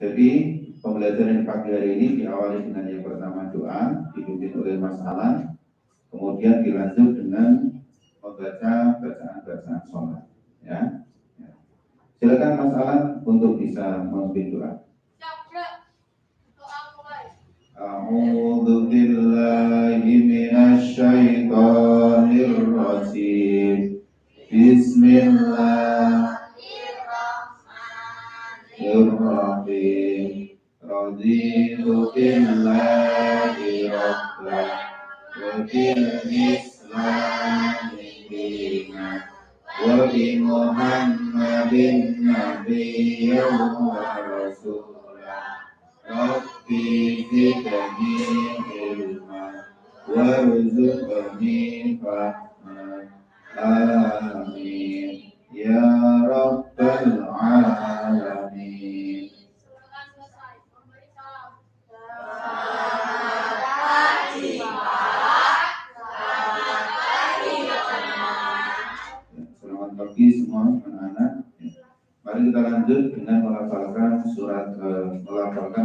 Jadi pembelajaran di pagi hari ini diawali dengan yang pertama doa, dipimpin oleh Mas Alan, kemudian dilanjut dengan membaca bacaan-bacaan sholat. Ya. Silakan Mas Alan untuk bisa memimpin doa. A'udzu billahi minasy syaithanir rajim. Bismillahirrahmanirrahim. Raditu billahi rabban wa bil islami dinan wa bi Muhammadin nabiyyan wa rasulah. Rabbi zidni ilman warzuqni fahman. Amin ya rabbal alamin. Selamat pagi semua anak-anak. Mari kita lanjut dengan melafalkan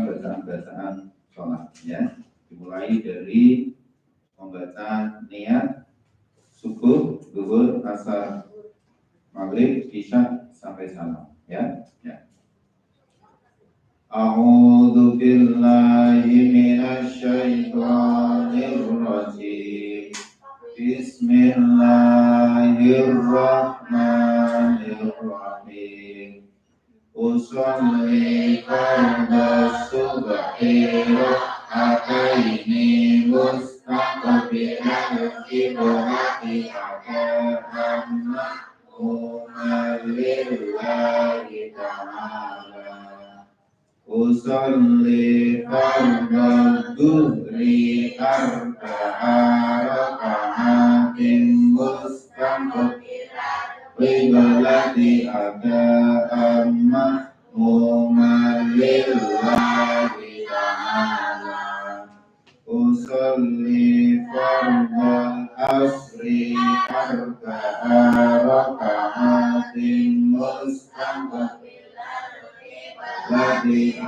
bacaan-bacaan sholat, ya. Dimulai dari membaca niat subuh, zuhur, asar, maghrib, isya sampai salam, ya. A'udzu billahi minasy syaithanir rajim. Bismillahirrahmanirrahim. Usolli fardhu subhi rak'ataini mustaqbilan qiblati ma'muman lillahi ta'ala. Usolli fardhu dhuhri arba'a raka'atin mustaqbilan qiblati ma'muman lillahi ta'ala. Usolli fardhu asri arba'a raka'atin mustaqbilan qiblati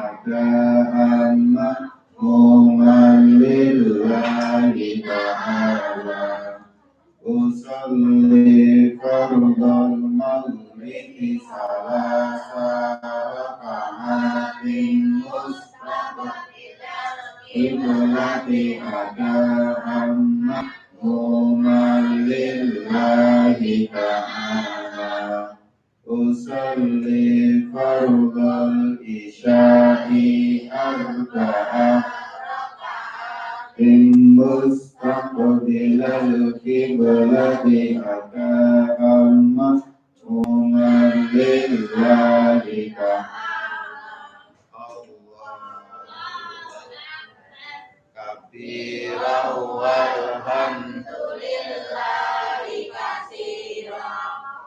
ma'muman lillahi ta'ala. Usolli fardhu maghribi salasa raka'atin mustaqbilan qiblati ma'muman lillahi ta'ala. Usolli fardhu isya'i arba'a raka'atin mustaqbilal qiblati ma'muman lillahi ta'ala. Kabira walhamdulillahi katsira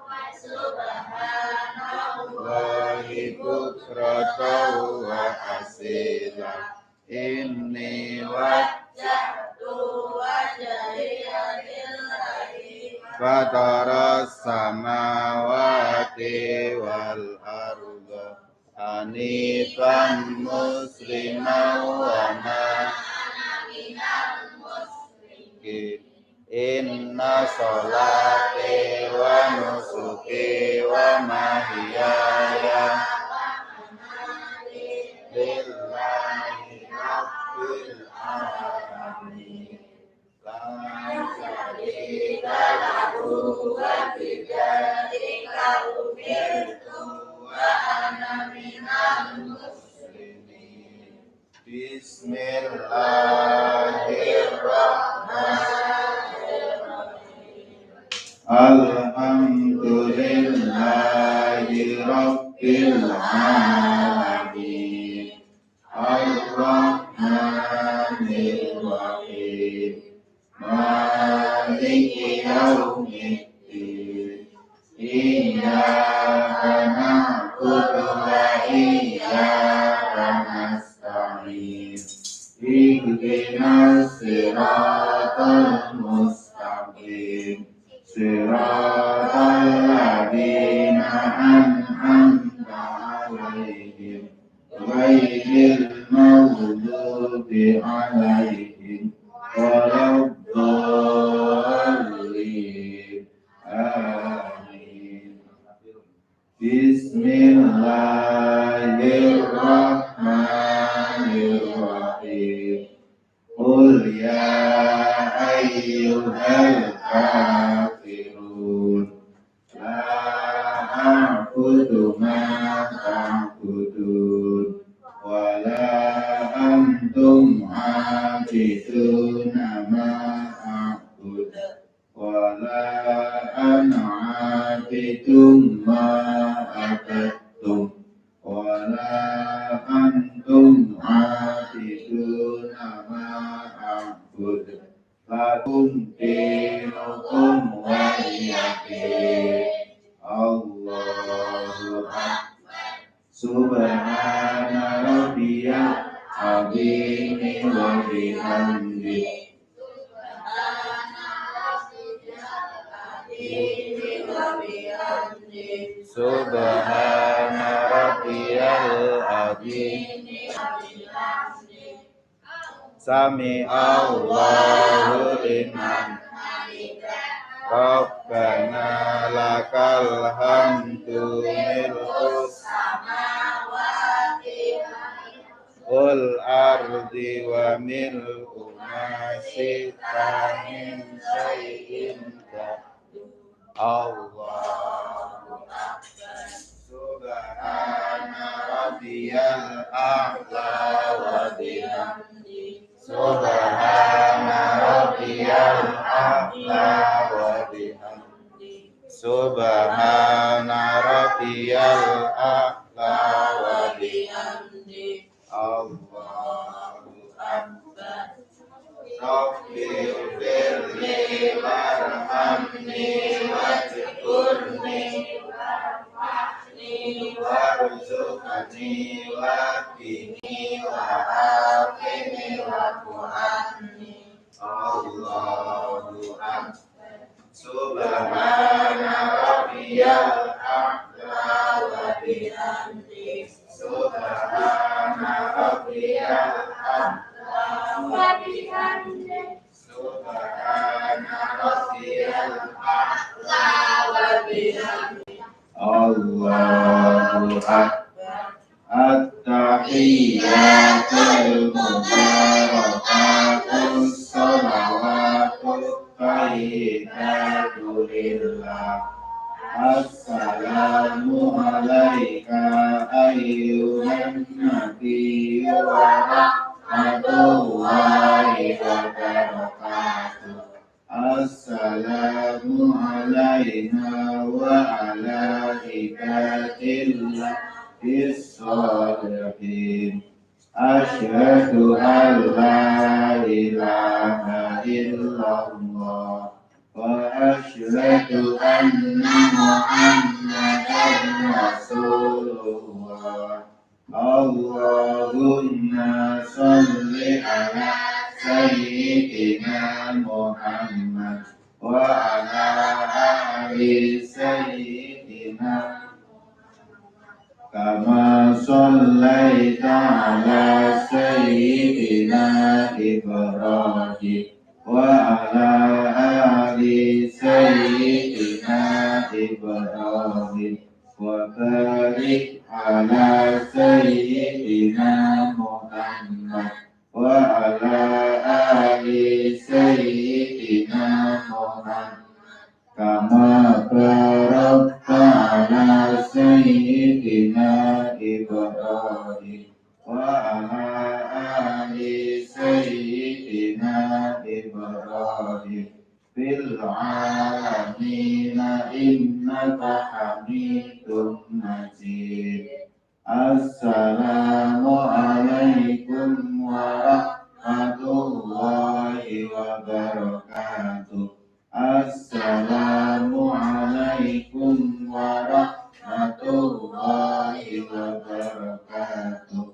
wa subhanallahi bukratan wa asila. Inni wajjahtu wajhiya lillahi fataras samawati wal arda hanifan musliman wa ma ana minal musyrikin. Inna sholati wa nusuki wa mahyaya lillahi rabbil alamin. La syarika lahu wa bidzalika umirtu wa ana minal muslimin. Bismillahirrahmanirrahim. Alhamdulillahi rabbil alamin. Ar-Rahmanir-Rahim. Maliki yaumiddin. Iyyaka na'budu wa iyyaka nasta'in. Ihdinas siratal mustaqim. Siratal ladzina an'amta 'alaihim ghairil maghdubi alaihim waladdallin. Amin. Bismillahirrahmanirrahim. Qul ya ayyuhal kafirun la a'budu ma ta'budun wa la antum 'abiduna ma a'budu wa la ana 'abidum ma a'badtum wa la antum 'abiduna ma a'budu lakum dinukum waliyadin. Allahu Akbar. Subhana rabbiyal azim wa bihamdihi. Subhana rabbiyal azim. Sami Allahu liman Rabbana lakal hamdu mil'us wal ardi wa mil'u ma syi'ta min syai'in Allahu Akbar. Subhana rabbiyal a'la wa bihamdihi. Subhana rabbiyal a'la wa bihamdihi. Subhana rabbiyal a'la wa bihamdihi. Allahu Akbar. Rabbighfirli warhamni wajburni warzuqni waqini wa'afini wa'fu'anni. Allahu Akbar. Subhana rabbiyal a'la wa bihamdihi. Subhana rabbiyal a'la wa bihamdihi. Subhana rabbiyal a'la wa bihamdihi. Allahu Akbar. At-tahiyyatul mubarakatus shalawatul thayyibatu lillah. Assalamu alayka ayyuhan nabiyyu wa rahmatullahi wa barakatuh. Assalamu alayna wa ala ibadillah bis-shalihin. Asyhadu an la ilaha illallah wa asyhadu anna Muhammadan Rasulullah. Allahumma sholli ala Sayyidina Muhammad wa ala ali Sayyidina kama shallaita ala Sayyidina Ibrahim wa ala ali Sayyidina Ibrahim wa barik ala Sayyidina Muhammad wa ala ali Sayyidina Muhammad kama barakta ala Sayyidina Ibrahim wa ala ali Sayyidina Ibrahim fil alamin innaka Hamidum Majid. Assalamu alaikum warahmatullahi wabarakatuh. Assalamu alaikum warahmatullahi wabarakatuh.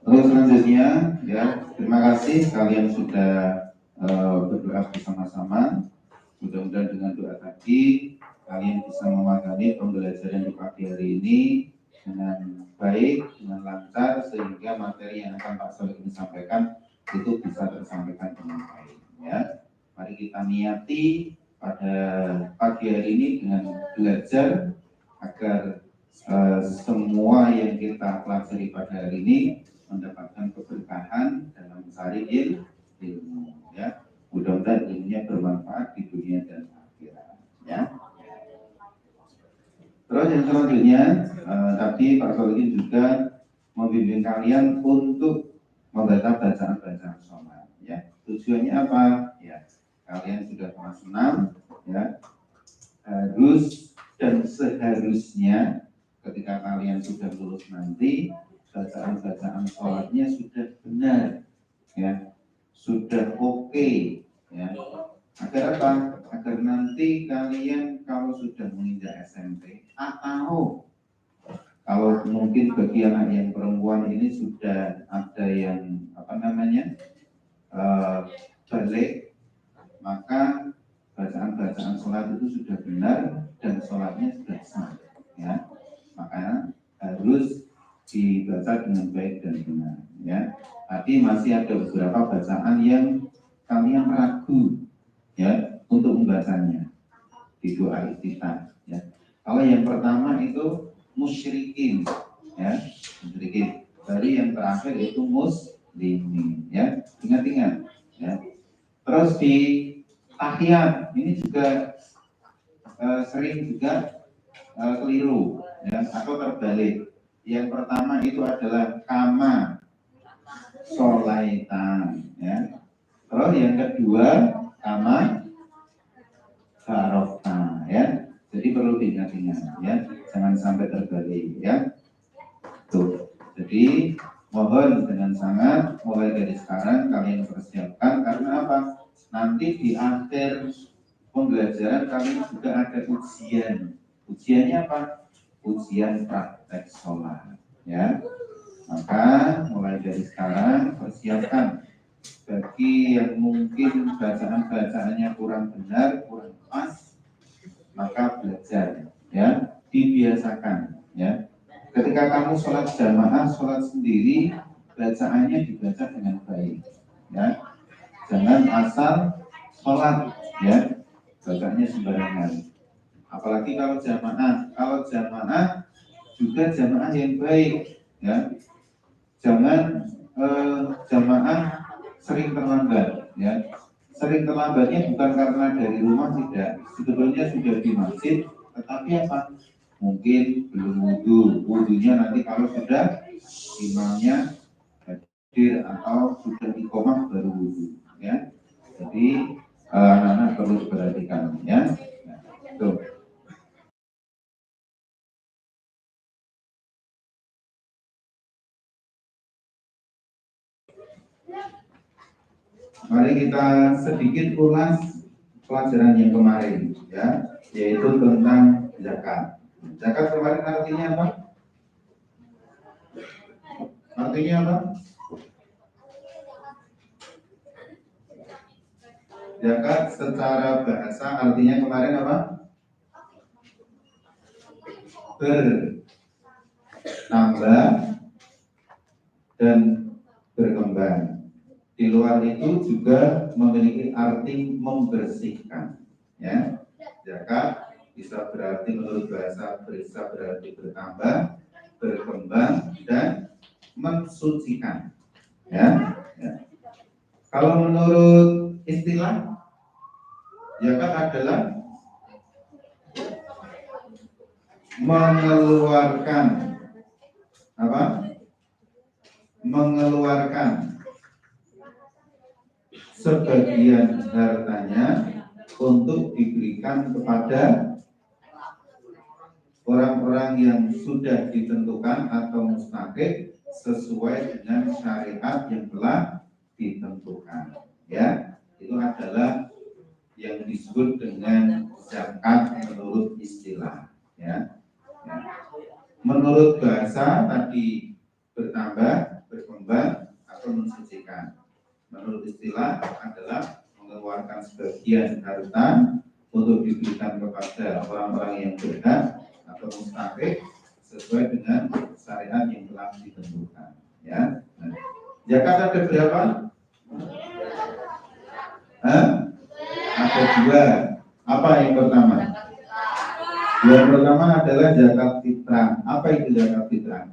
Terus selanjutnya, ya, terima kasih kalian sudah berdoa bersama-sama. Mudah-mudahan dengan doa tadi kalian bisa mewakili pembelajaran di pagi hari ini dengan baik, dengan lancar, sehingga materi yang akan Pak Solik ini sampaikan itu bisa tersampaikan dengan baik. Ya, mari kita niati pada pagi hari ini dengan belajar agar semua yang kita pelajari pada hari ini mendapatkan keberkahan dalam mencari ilmu. Ya, mudah-mudahan ilmunya bermanfaat di dunia dan akhirat. Ya. Terus yang selanjutnya, tadi Pak Solihin juga membimbing kalian untuk membaca bacaan-bacaan sholat. Ya, tujuannya apa? Ya, kalian sudah kelas 6, ya, harus dan seharusnya ketika kalian sudah lulus nanti bacaan-bacaan sholatnya sudah benar, ya, sudah oke, ya. Agar apa? Agar nanti kalian kalau sudah menginjak SMP atau kalau mungkin bagi anak yang perempuan ini sudah ada yang balik, maka bacaan-bacaan sholat itu sudah benar dan sholatnya sudah sah, ya. Maka harus dibaca dengan baik dan benar, ya. Tapi masih ada beberapa bacaan yang kalian ragu, ya, untuk membacanya di doa iftitah, ya. Kalau yang pertama itu musyrikin, ya, musyrikin. Dari yang terakhir itu muslimin, ya. Ingat-ingat, ya. Terus di tahiyat ini juga sering juga keliru, ya, atau terbalik. Yang pertama itu adalah kama solaitan, ya. Terus yang kedua kama barokta, ya. Jadi perlu diingat-ingat, ya, jangan sampai terbalik, ya. Tuh. Jadi mohon dengan sangat mulai dari sekarang kalian persiapkan, karena apa? Nanti di akhir pembelajaran kalian juga ada ujian. Ujiannya apa? Ujian praktek sholat, ya. Maka mulai dari sekarang persiapkan. Bagi yang mungkin bacaan-bacaannya kurang benar, kurang pas, maka belajar, ya, dibiasakan, ya. Ketika kamu sholat jamaah, sholat sendiri, bacaannya dibaca dengan baik, ya. Jangan asal sholat, ya, bacanya sembarangan. Apalagi kalau jamaah juga jamaah yang baik, ya. Jangan jamaah sering terlambat, ya. Sering terlambatnya bukan karena dari rumah, tidak. Sebetulnya sudah di masjid, tetapi apa? Mungkin belum wudunya nanti kalau sudah imamnya hadir atau sudah iqomah baru wudu, ya. Jadi anak-anak perlu diperhatikan, ya. Nah, tuh. Mari kita sedikit ulas pelajaran yang kemarin, ya, yaitu tentang zakat. Zakat kemarin artinya apa? Artinya apa? Zakat secara bahasa artinya kemarin apa? Bertambah dan berkembang. Di luar itu juga memiliki arti membersihkan, ya. Zakat bisa berarti menurut bahasa bisa berarti bertambah, berkembang, dan mensucikan, ya. Kalau menurut istilah, zakat adalah mengeluarkan apa? Mengeluarkan sebagian hartanya untuk diberikan kepada orang-orang yang sudah ditentukan atau mustahik sesuai dengan syariat yang telah ditentukan, ya. Itu adalah yang disebut dengan zakat menurut istilah, ya. Menurut bahasa tadi bertambah, berkembang, mengeluarkan sebagian harta untuk diberikan kepada orang-orang yang berhak atau mustahik sesuai dengan syariat yang telah ditentukan. Ya, nah, zakat ada berapa? Ada dua. Apa yang pertama? Yang pertama adalah zakat fitrah. Apa itu zakat fitrah?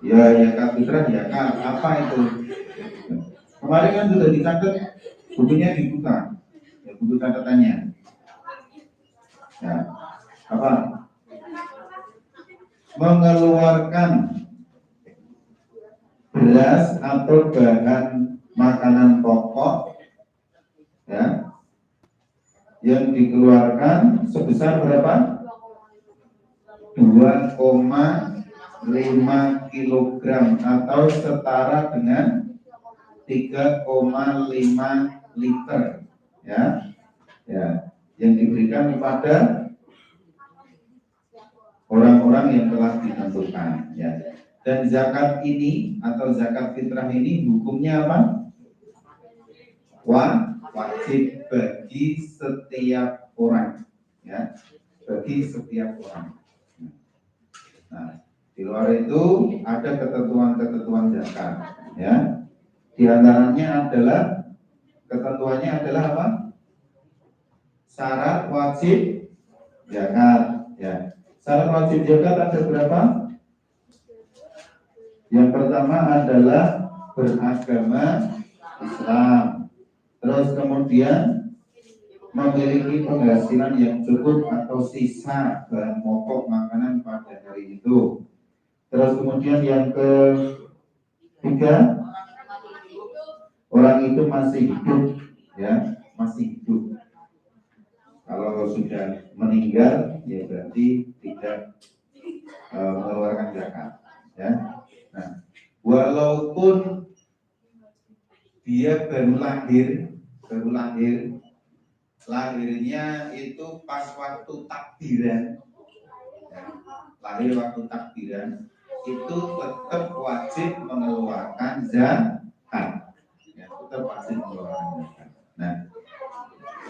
Ya, zakat fitrah, zakat. Apa itu? Kemarin kan sudah dicatat, bukunya dibuka. Ya, buku catatannya. Ya, apa? Mengeluarkan beras atau bahan makanan pokok, ya, yang dikeluarkan sebesar berapa? 2,5 kilogram atau setara dengan 3,5 liter, ya, ya, yang diberikan kepada orang-orang yang telah ditentukan, ya. Dan zakat ini atau zakat fitrah ini hukumnya apa? Wajib bagi setiap orang, ya, bagi setiap orang. Nah, di luar itu ada ketentuan-ketentuan zakat, ya. Di antaranya adalah ketentuannya adalah apa? Syarat wajib zakat, ya. Syarat wajib zakat ada berapa? Yang pertama adalah beragama Islam, terus kemudian memiliki penghasilan yang cukup atau sisa bahan pokok makanan pada hari itu. Terus kemudian yang ketiga, orang itu masih hidup, ya, masih hidup. Kalau sudah meninggal, ya berarti tidak mengeluarkan zakat, ya. Nah, walaupun dia baru lahir, lahirnya itu pas waktu takbiran, ya, lahir waktu takbiran, itu tetap wajib mengeluarkan zakat, ya, tetap wajib mengeluarkan zakat. Nah,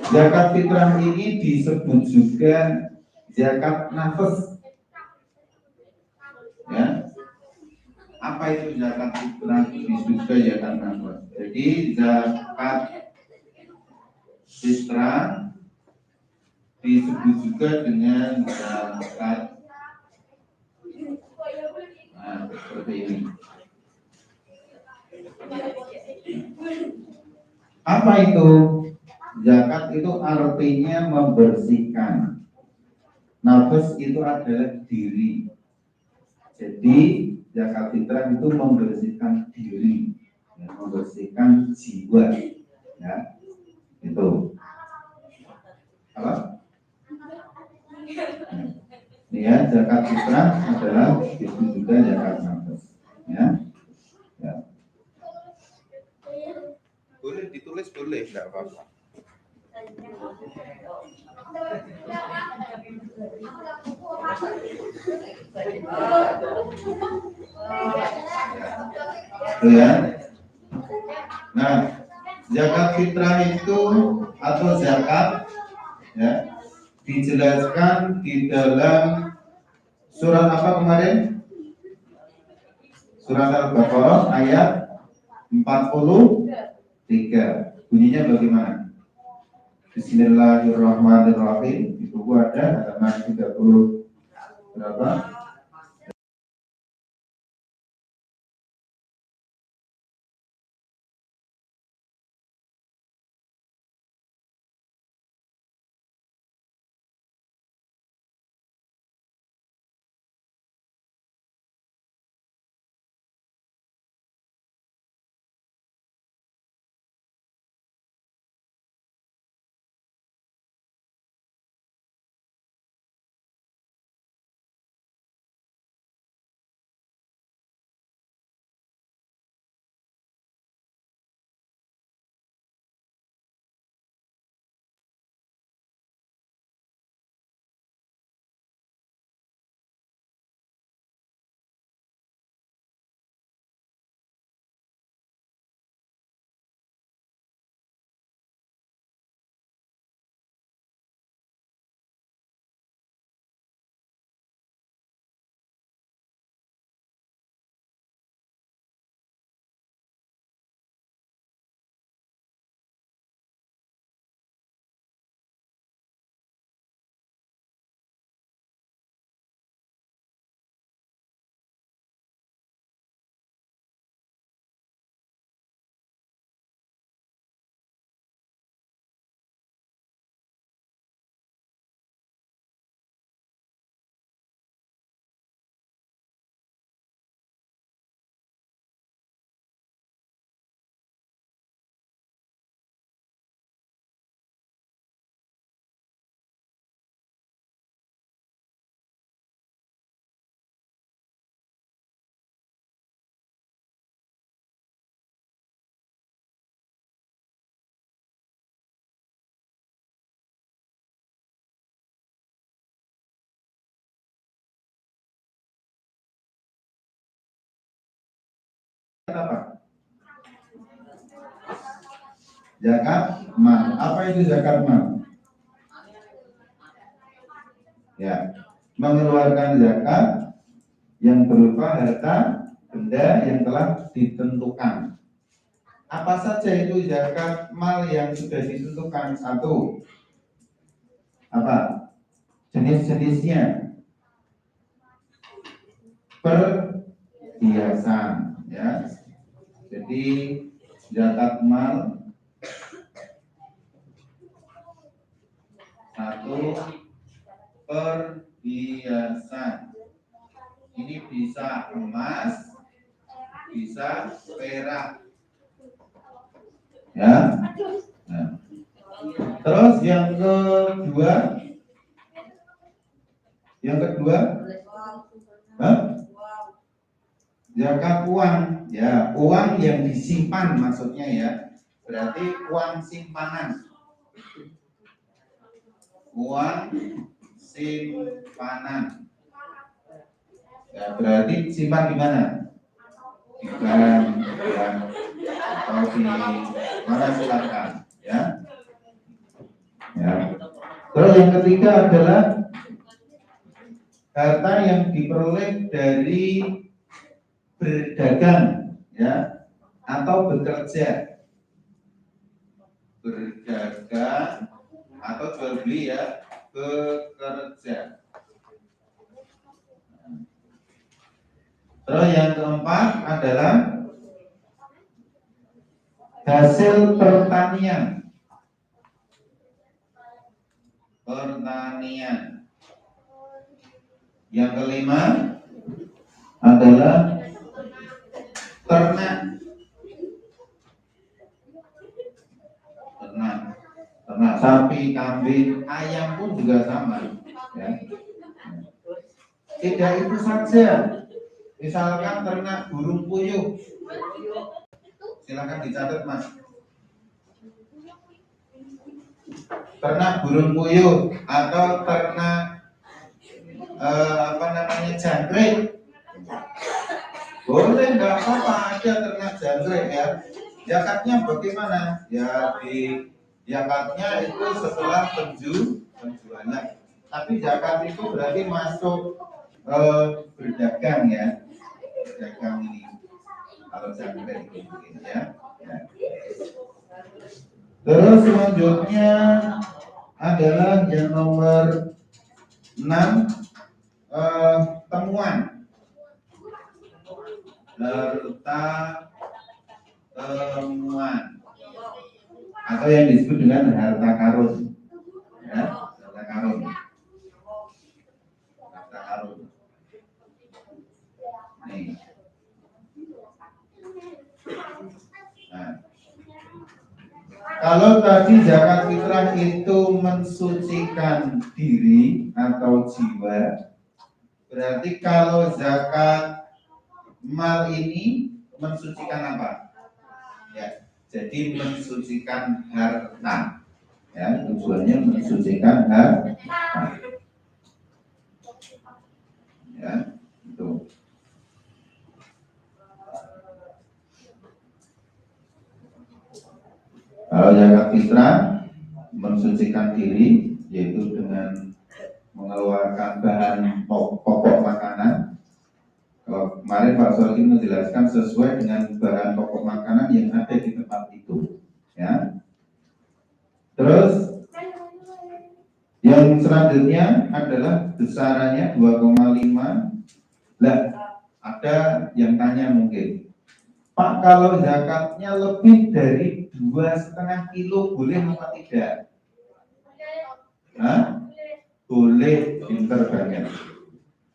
zakat fitrah ini disebut juga zakat nafas, ya. Apa itu zakat fitrah? Disebut juga zakat nafas. Jadi zakat fitrah disebut juga dengan zakat, nah, seperti ini. Apa itu? Zakat itu artinya membersihkan. Nafas itu adalah diri. Jadi zakat fitrah itu membersihkan diri, ya, membersihkan jiwa, ya, itu. Apa? Ini ya, zakat fitrah adalah itu juga zakat nafas, ya. Ya. Boleh ditulis, boleh, tidak apa-apa. Ya. Nah, zakat fitrah itu atau zakat, ya, dijelaskan di dalam surat apa kemarin? Surat Al-Baqarah ayat 43. Bunyinya bagaimana? Bismillahirrahmanirrahim. Di buku ada halaman 30 berapa? apa? Zakat mal. Apa itu zakat mal? Ya, mengeluarkan zakat yang berupa harta benda yang telah ditentukan. Apa saja itu zakat mal yang sudah ditentukan? Satu, apa? Jenis-jenisnya. Perhiasan, ya. Jadi zakat mal satu, perhiasan. Ini bisa emas, bisa perak, ya. Nah. Terus yang kedua, zakat uang, ya, uang yang disimpan maksudnya ya, berarti uang simpanan, ya, berarti simpan di mana? Di bank, ya, atau di mana silakan, ya. Ya. Terus yang ketiga adalah harta yang diperoleh dari berdagang, ya, atau bekerja, berdagang atau jual beli, ya, bekerja. Terus yang keempat adalah hasil pertanian. Yang kelima adalah ternak, sapi, kambing, ayam pun juga sama, ya. Tidak itu saja, misalkan ternak burung puyuh, silakan dicatat Mas. Ternak burung puyuh atau ternak jangkrik, boleh, nggak apa-apa, ada ternak jangkrik, ya. Zakatnya bagaimana? Ya, di zakatnya itu setelah penjualan. Tapi zakat itu berarti masuk berdagang, ya, berdagang ini. Kalau jangkrik itu, ya. Terus selanjutnya adalah yang nomor 6, temuan. Harta temuan atau yang disebut dengan harta karun, ya, harta karun. Nih. Nah, kalau tadi zakat fitrah itu mensucikan diri atau jiwa, berarti kalau zakat mal ini mensucikan apa? Ya, jadi mensucikan harta, ya, tujuannya mensucikan harta, ya, itu. Kalau zakat fitrah mensucikan diri, yaitu dengan mengeluarkan bahan pokok makanan. Kalau kemarin Pak Solihin menjelaskan sesuai dengan bahan pokok makanan yang ada di tempat itu, ya. Terus yang selanjutnya adalah besarannya 2,5. Lah, ada yang tanya mungkin, Pak, kalau zakatnya lebih dari 2,5 kilo boleh apa tidak? Hah? Boleh, pinter banget.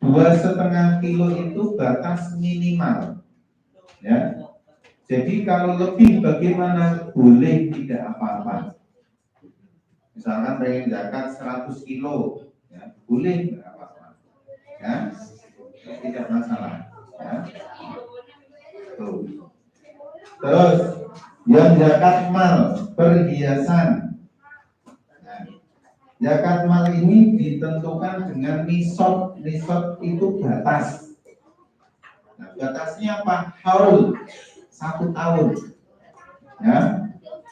2,5 kilo itu batas minimal, ya. Jadi kalau lebih bagaimana? Boleh, tidak apa-apa. Misalkan pengen zakat 100 kilo, ya, boleh, tidak apa-apa, ya, tidak masalah, ya. Tuh. Terus yang zakat mal, perhiasan. Zakat mal ini ditentukan dengan nisab. Nisab itu batas. Nah, batasnya apa? Haul. 1 tahun, ya,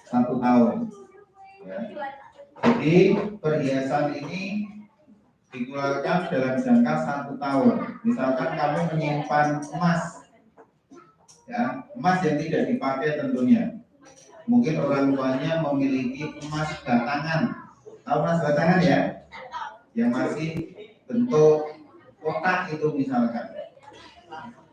1 tahun. Ya. Jadi perhiasan ini dikeluarkan dalam jangka 1 tahun. Misalkan kamu menyimpan emas, ya, emas yang tidak dipakai tentunya. Mungkin orang tuanya memiliki emas batangan. Tahu emas batangan ya? Yang masih bentuk kotak itu misalkan.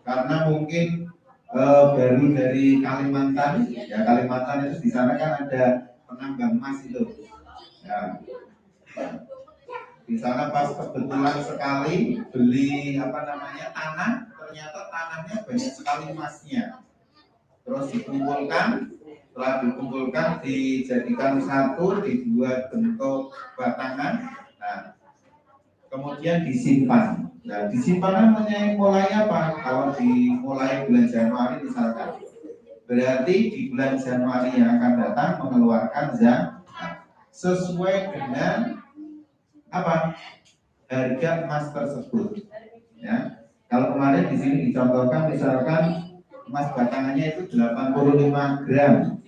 Karena mungkin baru dari Kalimantan, ya Kalimantan itu di sana kan ada penambang emas itu. Ya. Di sana pas kebetulan sekali beli tanah, ternyata tanahnya banyak sekali emasnya. Terus dikumpulkan, setelah dikumpulkan dijadikan satu, dibuat bentuk batangan. Nah, kemudian disimpan. Nah, disimpan namanya mulai apa? Kalau dimulai bulan Januari misalkan, berarti di bulan Januari yang akan datang mengeluarkan zakat sesuai dengan apa? Harga emas tersebut. Ya. Kalau kemarin di sini dicontohkan misalkan emas batangannya itu 85 gram.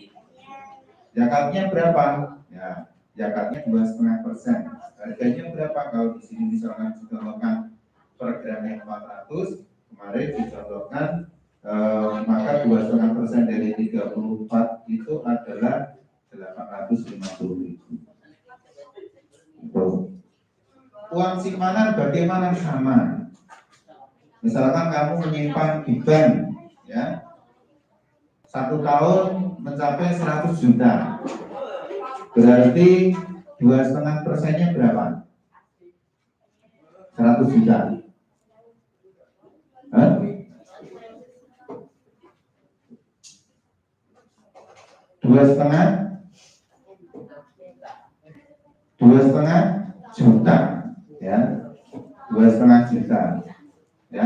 Zakatnya berapa? Ya, zakatnya 2,5%. Harganya berapa? Kalau di sini misalkan dicontohkan per gramnya 400, kemarin dicontohkan maka 2,5% dari 34 itu adalah 850.000. Uang simpanan bagaimana? Sama. Misalkan kamu menyimpan di bank, ya, 1 tahun mencapai 100 juta, berarti 2,5%-nya berapa? 100 juta. Hah? 2,5 juta, ya, 2,5 juta, ya,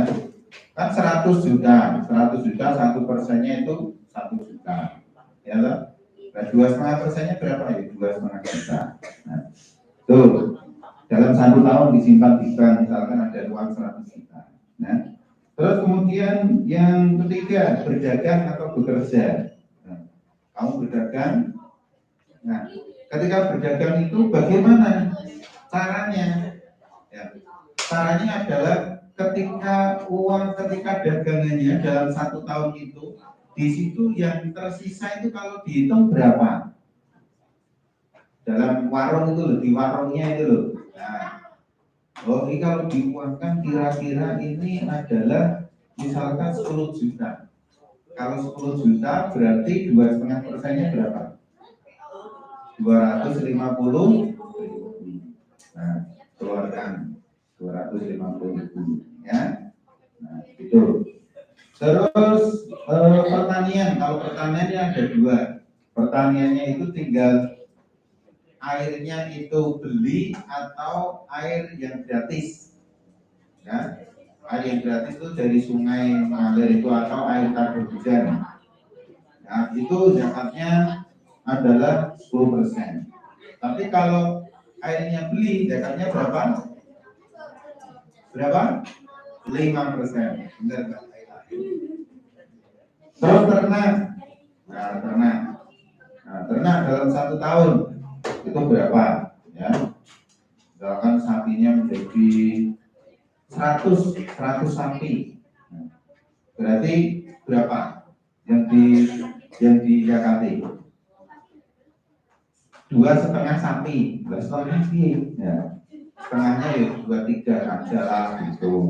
kan 100 juta, 1%-nya itu 1 juta, ya loh. Nah, 2,5%-nya berapa ya? 2,5 juta. Nah, tuh, dalam 1 tahun disimpan di bank, misalkan ada uang 100 juta. Nah, terus kemudian yang ketiga, berdagang atau bekerja. Nah, kamu berdagang. Nah, ketika berdagang itu bagaimana caranya? Ya, caranya adalah ketika dagangannya dalam 1 tahun itu, di situ yang tersisa itu kalau dihitung berapa? Dalam warung itu loh, di warungnya itu loh. Nah, ini kalau diuangkan kira-kira ini adalah misalkan 10 juta. Kalau 10 juta berarti 2,5%-nya berapa? 250.000. Nah, keluarkan 250.000, ya. Nah, itu. Terus pertanian, kalau pertaniannya ada 2. Pertaniannya itu tinggal airnya itu beli atau air yang gratis, ya. Air yang gratis itu dari sungai mengalir itu atau air tabur hujan. Nah, itu zakatnya adalah 10%. Tapi kalau airnya beli, zakatnya berapa? Berapa? 5%. Benar nggak? Terus ternak. Nah, ternak. Nah, ternak dalam 1 tahun itu berapa? Ya. Misalkan sapinya menjadi 100 sapi. Nah, berarti berapa yang dizakati? 2,5 sapi, 2,5 sapi. Ya. Setengahnya ya 2-3 aja lah gitu.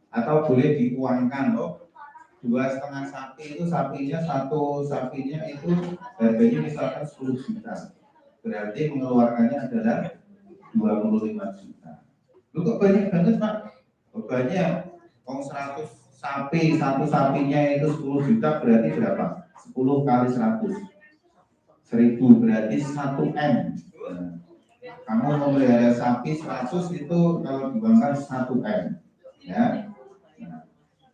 Atau boleh diuangkan loh. 2,5 sapi itu satu sapinya itu harganya misalkan 10 juta. Berarti mengeluarkannya adalah 25 juta. Lu kok banyak banget Pak? Banyak. 100 sapi, satu sapinya itu 10 juta berarti berapa? 10 kali 100. 1000 berarti 1 M. Kamu memelihara sapi 100 itu kalau diuangkan 1 M. Ya.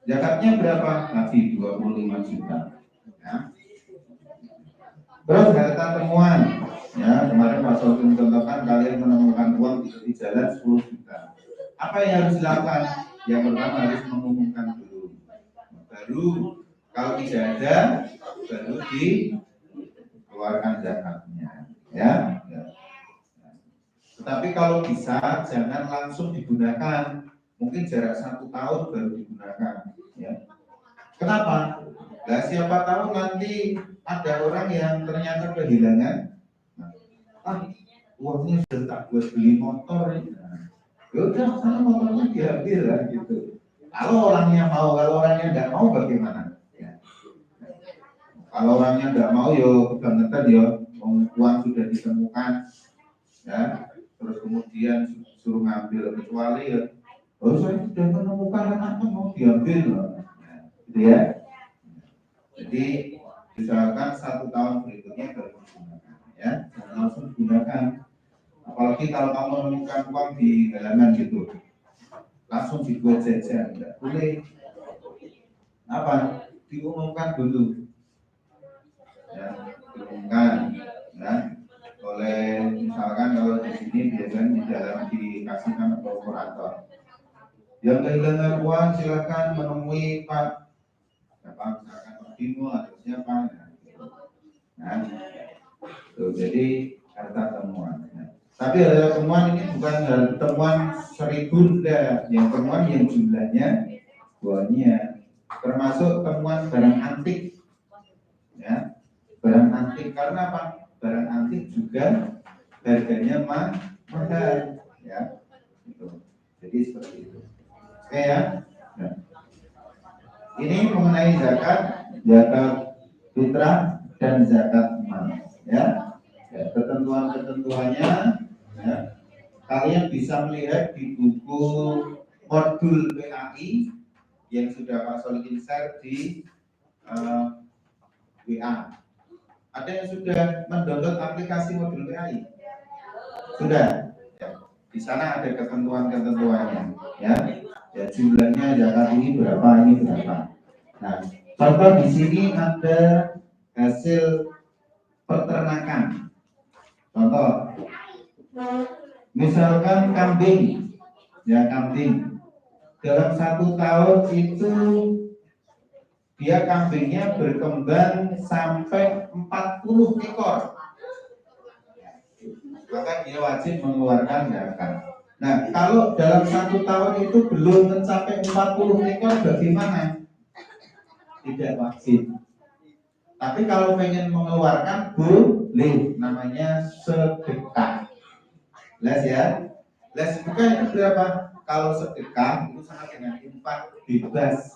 Zakatnya berapa? Nanti 25 juta. Ya. Terus harta temuan. Ya, kemarin Pak Sokin contohkan kalian menemukan uang di jalan 10 juta. Apa yang harus dilakukan? Yang pertama harus mengumumkan dulu. Baru kalau tidak ada, baru dikeluarkan zakatnya, ya. Tetapi kalau bisa jangan langsung digunakan, mungkin jarak 1 tahun baru digunakan, ya. Kenapa? Nah, siapa tahu nanti ada orang yang ternyata kehilangan, uangnya sudah tak buat beli motor, ya udah sana motornya diambil lah gitu. Kalau orangnya mau, kalau orangnya nggak mau bagaimana? Ya. Kalau orangnya nggak mau, yo kebangetan yo, uang sudah ditemukan, ya. Terus kemudian suruh ngambil, kecuali ya, saya sudah menemukan anaknya mau diambil, gitu ya. Jadi misalkan 1 tahun berikutnya baru digunakan, ya, jangan langsung digunakan. Apalagi kalau kamu menemukan uang di halaman gitu, langsung dibuat jajan, tidak boleh. Apa? Diumumkan dulu, ya, diumumkan, ya, oleh misalkan kalau di sini biasanya di dalam dikasihkan operator. Yang kehilangan uang silakan menemui Pak, siapa misalkan Pak Bimo atau siapa, nah, tuh, jadi harta temuan. Ya. Tapi harta temuan ini bukan harta temuan 1000 yang temuan yang jumlahnya banyak, termasuk temuan barang antik, ya, barang antik. Karena apa? Barang antik juga harganya mahal, ya, gitu. Jadi seperti itu. Oke ya. Nah, ini mengenai zakat fitrah dan zakat mal, ya. Ketentuan-ketentuannya, ya, kalian bisa melihat di buku modul PAI yang sudah Pak Solihin share di WA. Ada yang sudah mendownload aplikasi modul PAI? Sudah. Ya. Di sana ada ketentuan-ketentuannya, ya. Ya, jumlahnya zakat ini berapa, ini berapa. Nah, contoh di sini ada hasil peternakan. Contoh, misalkan kambing, ya, kambing. Dalam 1 tahun itu dia kambingnya berkembang sampai 40 ekor. Maka dia wajib mengeluarkan zakat. Nah, kalau dalam 1 tahun itu belum mencapai 40 ekor bagaimana? Tidak wajib. Tapi kalau pengen mengeluarkan boleh, namanya sedekah. Les ya. Les sedekah itu berapa? Kalau sedekah itu sama dengan infak bebas,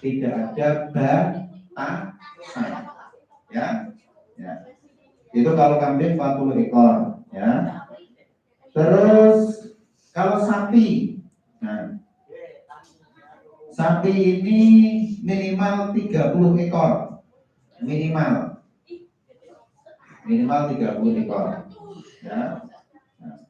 tidak ada batasan, ya. Ya. Itu kalau kambing 40 ekor, ya. Terus kalau sapi, nah, sapi ini minimal 30 ekor, minimal 30 ekor, ya. Nah,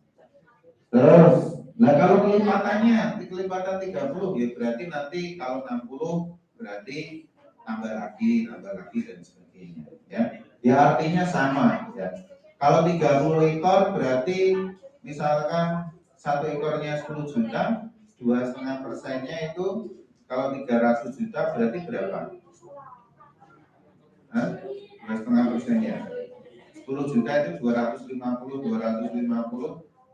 terus, nah kalau kelipatan 30 ya berarti nanti kalau 60 berarti tambah lagi dan sebagainya, ya. Ya artinya sama, ya. Kalau 30 ekor berarti misalkan 1 ekornya 10 juta, 2,5%-nya itu kalau 300 juta berarti berapa? 2,5%-nya 10 juta itu 250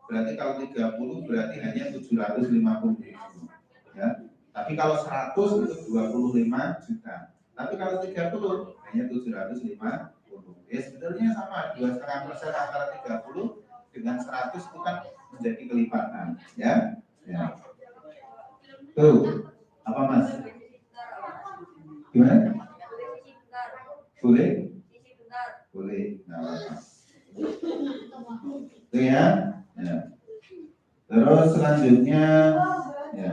berarti kalau 30 berarti hanya 750, ya. Tapi kalau 100 itu 25 juta. Tapi kalau 30 hanya 750. Ya sebenarnya sama, 2,5% antara 30 dengan 100 itu kan menjadi kelipatan, ya. Ya. Tuh, apa Mas? Gimana? Boleh? Boleh. Nah, itu ya. Ya. Terus selanjutnya, ya,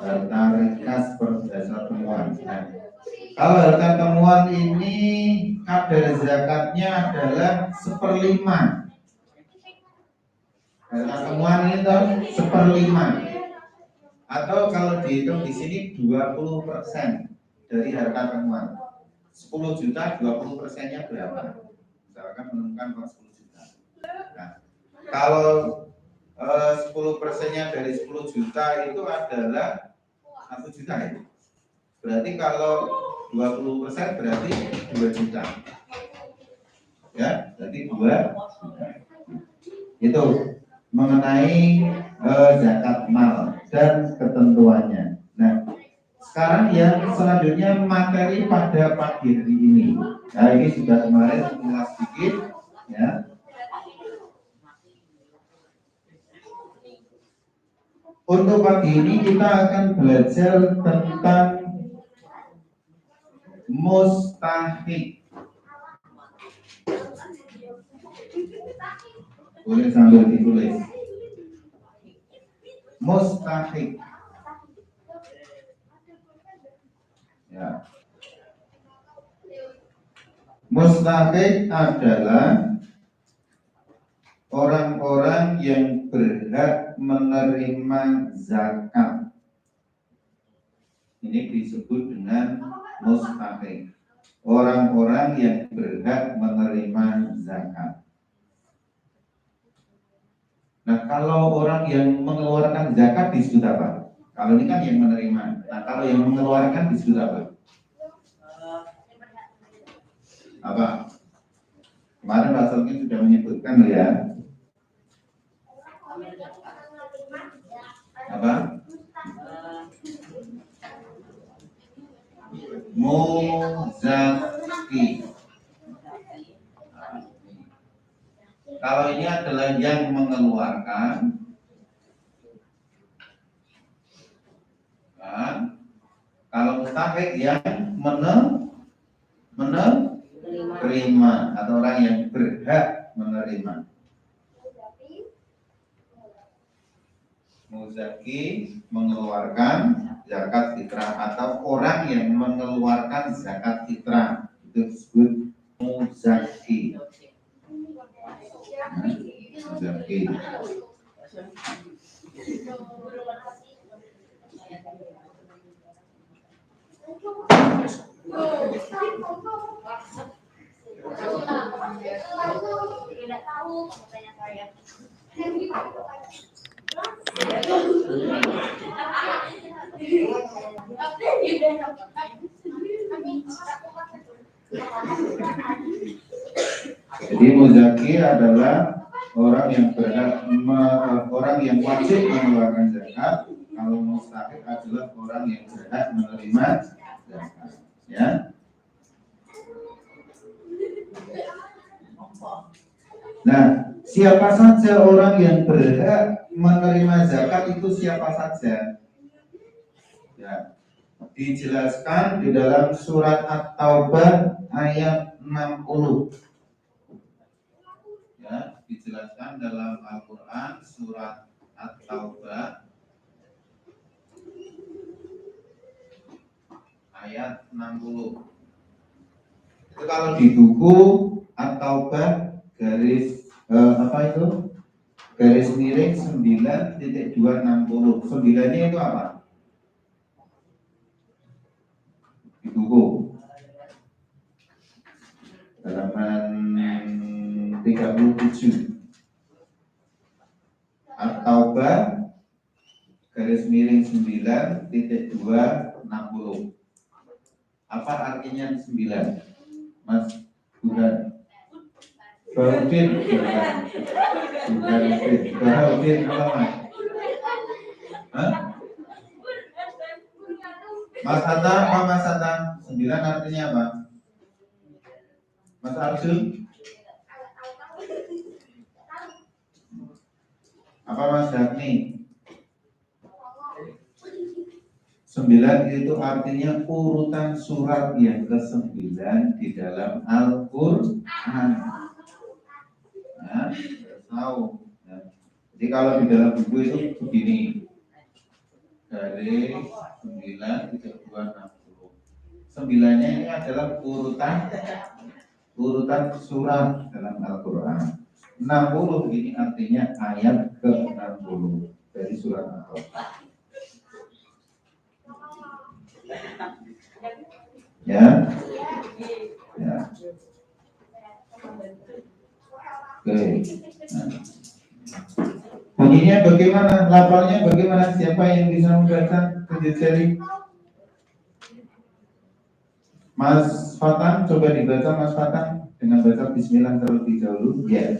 harta ringkas berdasar temuan. Nah, kalau harta temuan ini kadar zakatnya adalah 1/5. Harta temuan itu 1/5. Atau kalau dihitung di sini 20% dari harta temuan. 10 juta 20%-nya berapa? Misalkan menemukan uang 10 juta. Nah, kalau 10%-nya dari 10 juta itu adalah 1 juta ya. Berarti kalau 20% berarti 2 juta. Ya, berarti 2 juta. Itu mengenai zakat mal dan ketentuannya. Nah, sekarang yang selanjutnya materi pada pagi hari ini. Nah, ini sudah kemarin mengulas sedikit, ya. Untuk pagi ini kita akan belajar tentang mustahik. Boleh sambil ditulis. Mustahik. Ya. Mustahik adalah orang-orang yang berhak menerima zakat. Ini disebut dengan mustahik. Orang-orang yang berhak menerima zakat. Nah, kalau orang yang mengeluarkan zakat disebut apa? Kalau ini kan yang menerima. Nah, kalau yang mengeluarkan disebut apa? Apa? Kemarin Pak Solkin sudah menyebutkan ya. Apa? Muzaki. Kalau ini adalah yang mengeluarkan, nah, kalau mustahik yang menerima atau orang yang berhak menerima. Muzaki mengeluarkan zakat fitrah atau orang yang mengeluarkan zakat fitrah itu disebut muzaki. Muzaki. Tidak tahu katanya saya. Jadi muzaki adalah orang yang berhak, orang yang wajib mengeluarkan zakat. Kalau mustahik adalah orang yang berhak menerima zakat. Ya. Nah, siapa saja orang yang berhak menerima zakat itu siapa saja? Ya. Dijelaskan di dalam surat At-Taubah ayat 60. Ya, dijelaskan dalam Al-Quran surat At-Taubah ayat 60. Itu kalau di buku At-Taubah garis apa itu? Garis miring 9.260. 9-nya itu apa? Di buku halaman 37 At-Taubah garis miring 9.260. Apa artinya 9? Mas bukan Baudin Baudin apa Mas? Hah? Mas Hatta apa Mas Hatta? 9 artinya apa? Mas Arjun? Apa Mas Dagni? 9 itu artinya urutan surat yang ke-9 di dalam Al-Quran. Nah, tahu. Nah, jadi kalau di dalam buku itu begini. Dari 9.260. 9-nya ini adalah urutan surat dalam Al-Quran. 60 ini artinya ayat ke-60 dari surat Al-Quran. Ya. Ya. Oke. Nah. Bunyinya bagaimana? Lafalnya bagaimana? Siapa yang bisa membaca? Tunjuk jari. Mas Fatan, coba dibaca Mas Fatan dengan baca Bismillah terlebih dahulu. Ya.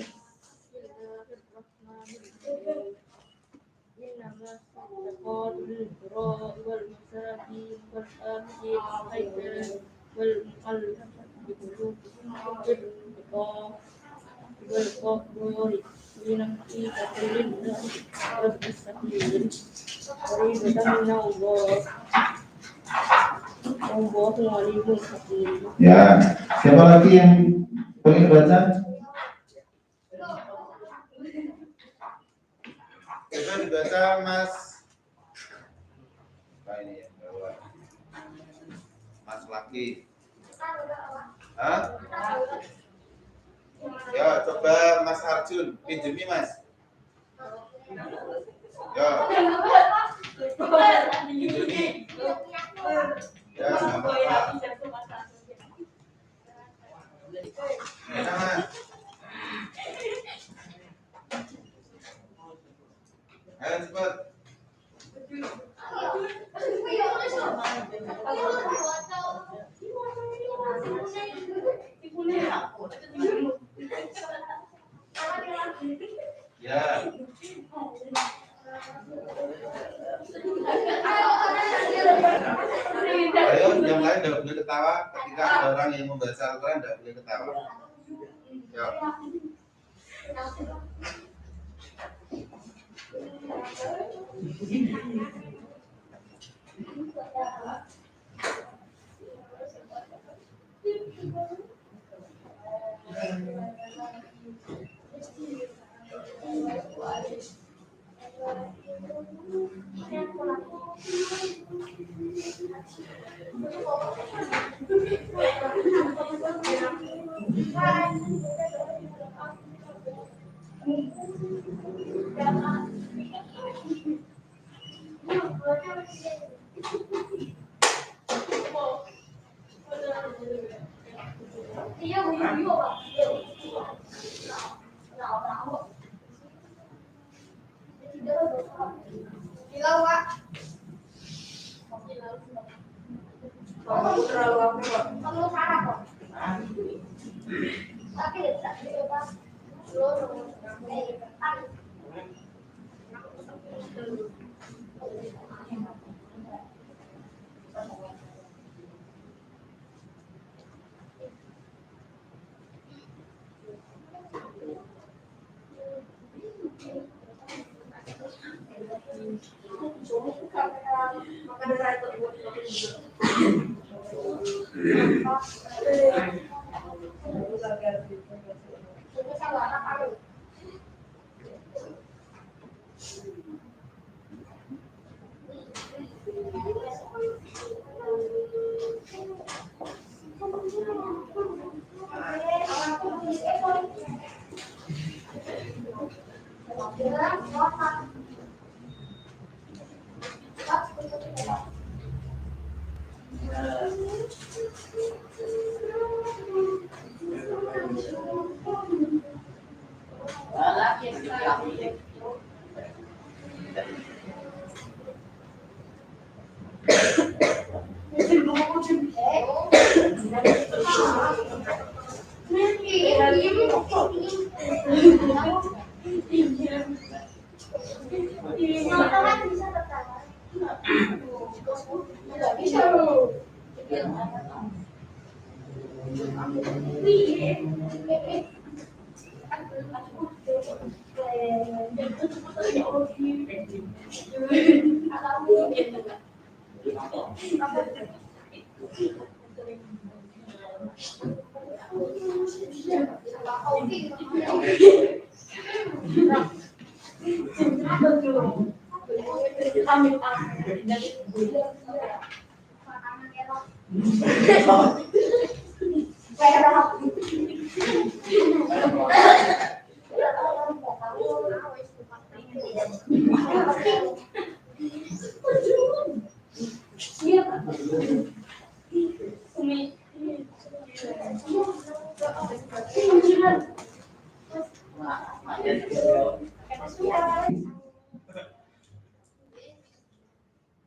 Ya, siapa lagi yang boleh baca? Coba dibaca Mas. Apa ini yang bawa? Mas laki. Hah? Ya, coba Mas Arjun pinjemi Mas. Ya. Pinjemi. Ya, sama Pak. Mana Mas? Ayo cepat. Ya. Ayo, yang lain tidak boleh ketawa ketika ada orang yang membaca Al-Quran, tidak boleh ketawa. Ya.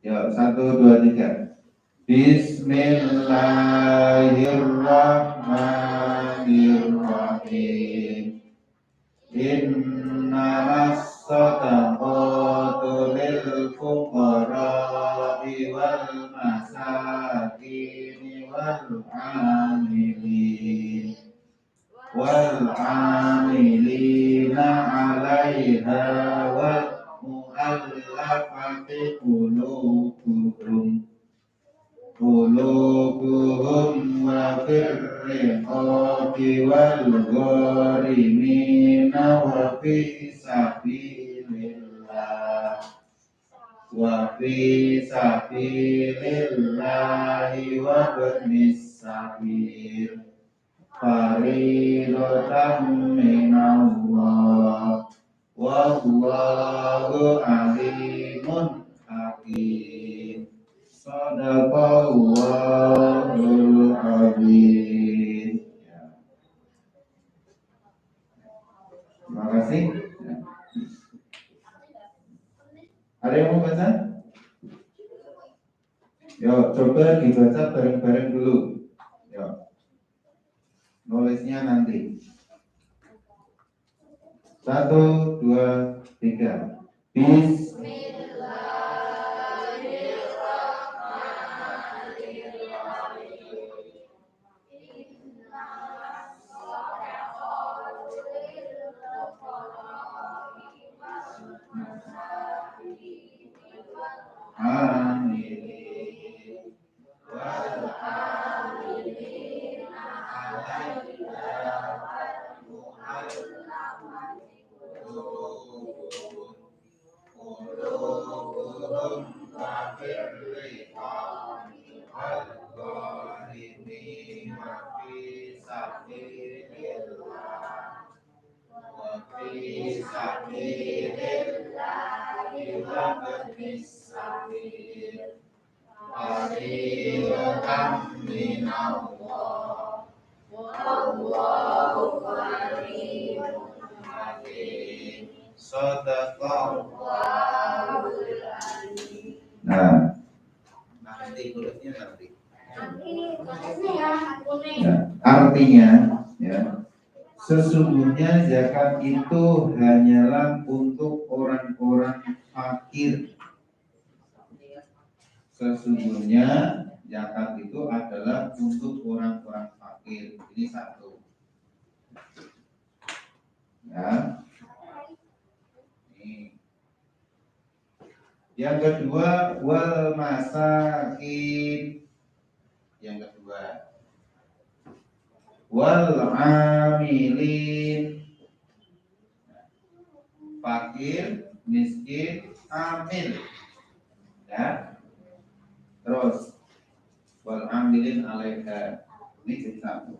Ya, 1, 2, 3. Bismillah. Bismillahirrahmanirrahim. Innamas shadaqatu lil fuqara'i wal masakini wal amilina 'alaiha wal mu'allafati qulubuhum wa fir riqabi wal gharimina wa fi sabilillahi wa ibnis sabil fariidatan minallah wallahu alimun hakim. Shadaqallahul azim. Terima kasih. Ada yang mau baca? Yuk, coba dibaca bareng-bareng dulu. Yuk. Nulisnya nanti. 1, 2, 3. Nah, nanti tulisnya nanti. Artinya, ya, sesungguhnya zakat itu hanyalah untuk orang-orang fakir. Sesungguhnya zakat itu adalah untuk orang-orang fakir. Ini satu. Ya. Ini. Yang kedua, wal masakin. Yang kedua, wal amilin. Fakir, miskin, amil. Ya. Terus wal amilin 'alaiha. Ini jadi satu.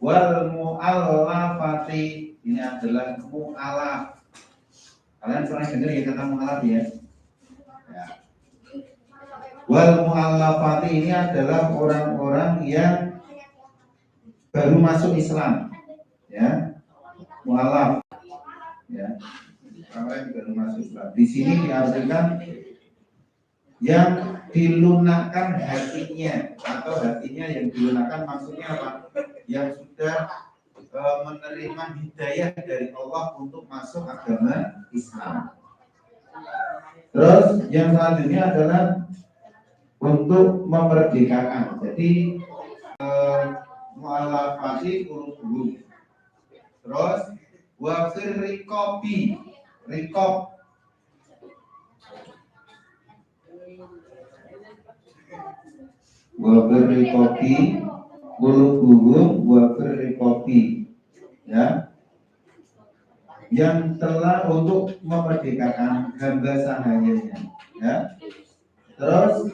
Wal mu'allafati, ini adalah mu'alaf. Kalian pernah dengar ya kata mu'alaf ya? Ya. Wal mu'allafati ini adalah orang-orang yang baru masuk Islam. Ya. Mu'allaf. Ya. Orang yang baru masuk Islam. Di sini diartikan yang dilunakkan hatinya, atau hatinya yang dilunakkan maksudnya apa? Yang sudah menerima hidayah dari Allah untuk masuk agama Islam. Terus yang selanjutnya adalah untuk memerdekakan. Jadi mu'allafati qulubuhum. Terus wa fir riqabi, riqab. Wa fir riqabi qulubuhum wa fir riqabi. Ya. Yang telah untuk memerdekakan hamba sahayanya. Ya. Terus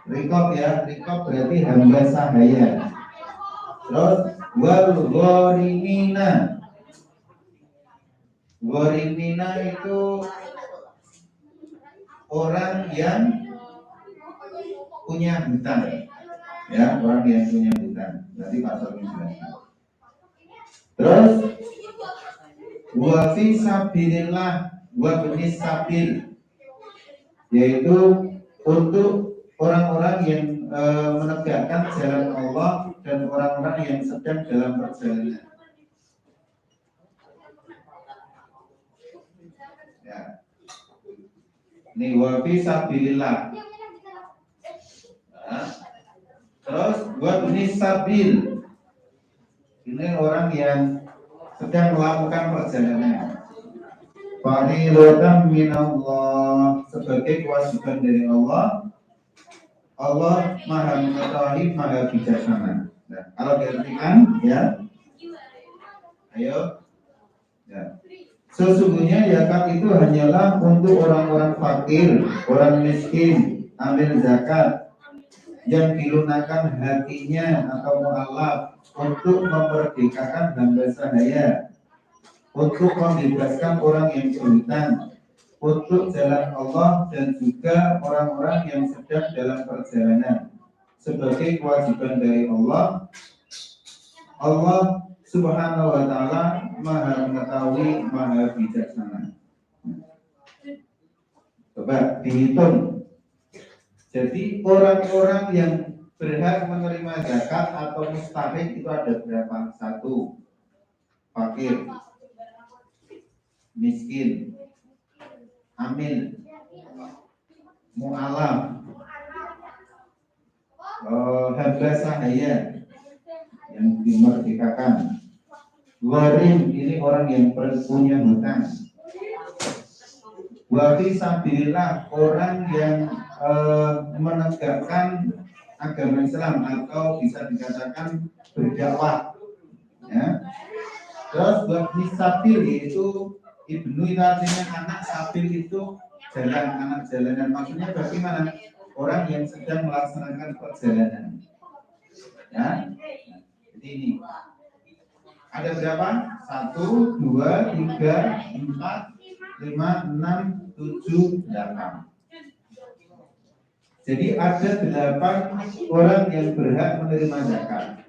riqab ya, riqab berarti hamba sahaya. Terus wal gharimina. Gharimina itu orang yang punya hutang. Ya, orang yang punya hutang. Nanti Pak Sofi jelaskan. Terus wa fi sabilillah wa ibnis sabil, yaitu untuk orang-orang yang menegakkan jalan Allah dan orang-orang yang sedang dalam perjalanan. Ya. Ini wa fi sabilillah. Nah, terus buat ini sabil. Ini orang yang sedang melakukan perjalanan. Fariidatan minallah, sebagai kewajiban dari Allah. Allah Maha Mengetahui, Maha Bijaksana. Nah, kalau diartikan ya, ayo, ya. Sesungguhnya zakat itu hanyalah untuk orang-orang fakir, orang miskin, amil zakat yang dilunakkan hatinya atau mu'alaf untuk memerdekakan hamba sahaya, untuk membebaskan orang yang berhutang, untuk jalan Allah, dan juga orang-orang yang sedang dalam perjalanan. Sebagai kewajiban dari Allah, Allah Subhanahu wa ta'ala Maha Mengetahui, Maha Bijaksana. Coba dihitung. Jadi orang-orang yang berhak menerima zakat atau mustahik itu ada berapa? 1, fakir, miskin, amil, mu'alaf, hamba sahaya yang dimerdekakan, gharim, ini orang yang punya hutang, wa fi sabilillah, orang yang menegakkan agama Islam atau bisa dikatakan berdakwah, ya. Terus buat nisabil, yaitu ibnu itu artinya anak, sabil itu jalan, anak jalanan. Maksudnya bagaimana? Orang yang sedang melaksanakan perjalanan, ya. Jadi ini ada berapa? 1, 2, 3, 4, 5, 6, 7, 8. Jadi ada 8 orang yang berhak menerima zakat.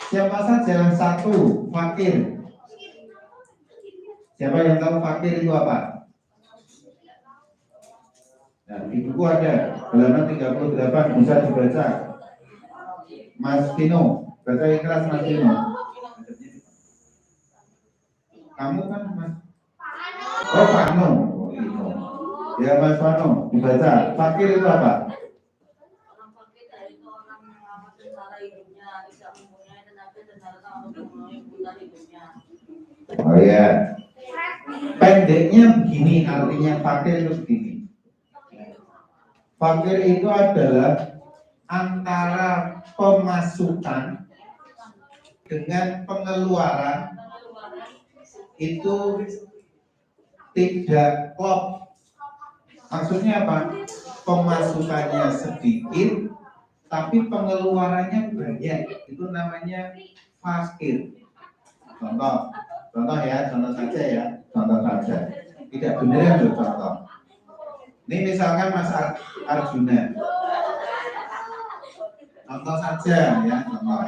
Siapa saja? 1, fakir. Siapa yang tahu fakir itu apa? Nah, di buku ada halaman 38, bisa dibaca. Mas Tino, baca ikhlas Mas Tino. Kamu kan Mas? Oh, Fano. Oh, itu. Ya Mas Fano, dibaca. Fakir itu apa? Orang fakir itu orang yang amat sengsara hidupnya, tidak mempunyai tenaga dan harta untuk memenuhi kebutuhan hidupnya. Oh ya. Pendeknya begini, artinya fakir itu begini. Fakir itu adalah antara pemasukan dengan pengeluaran itu tidak klop. Maksudnya apa? Pemasukannya sedikit tapi pengeluarannya banyak. Itu namanya fakir. Contoh ya, contoh saja ya, contoh saja. Tidak benar loh contoh. Ini misalkan Mas Arjuna. Contoh saja ya, contoh.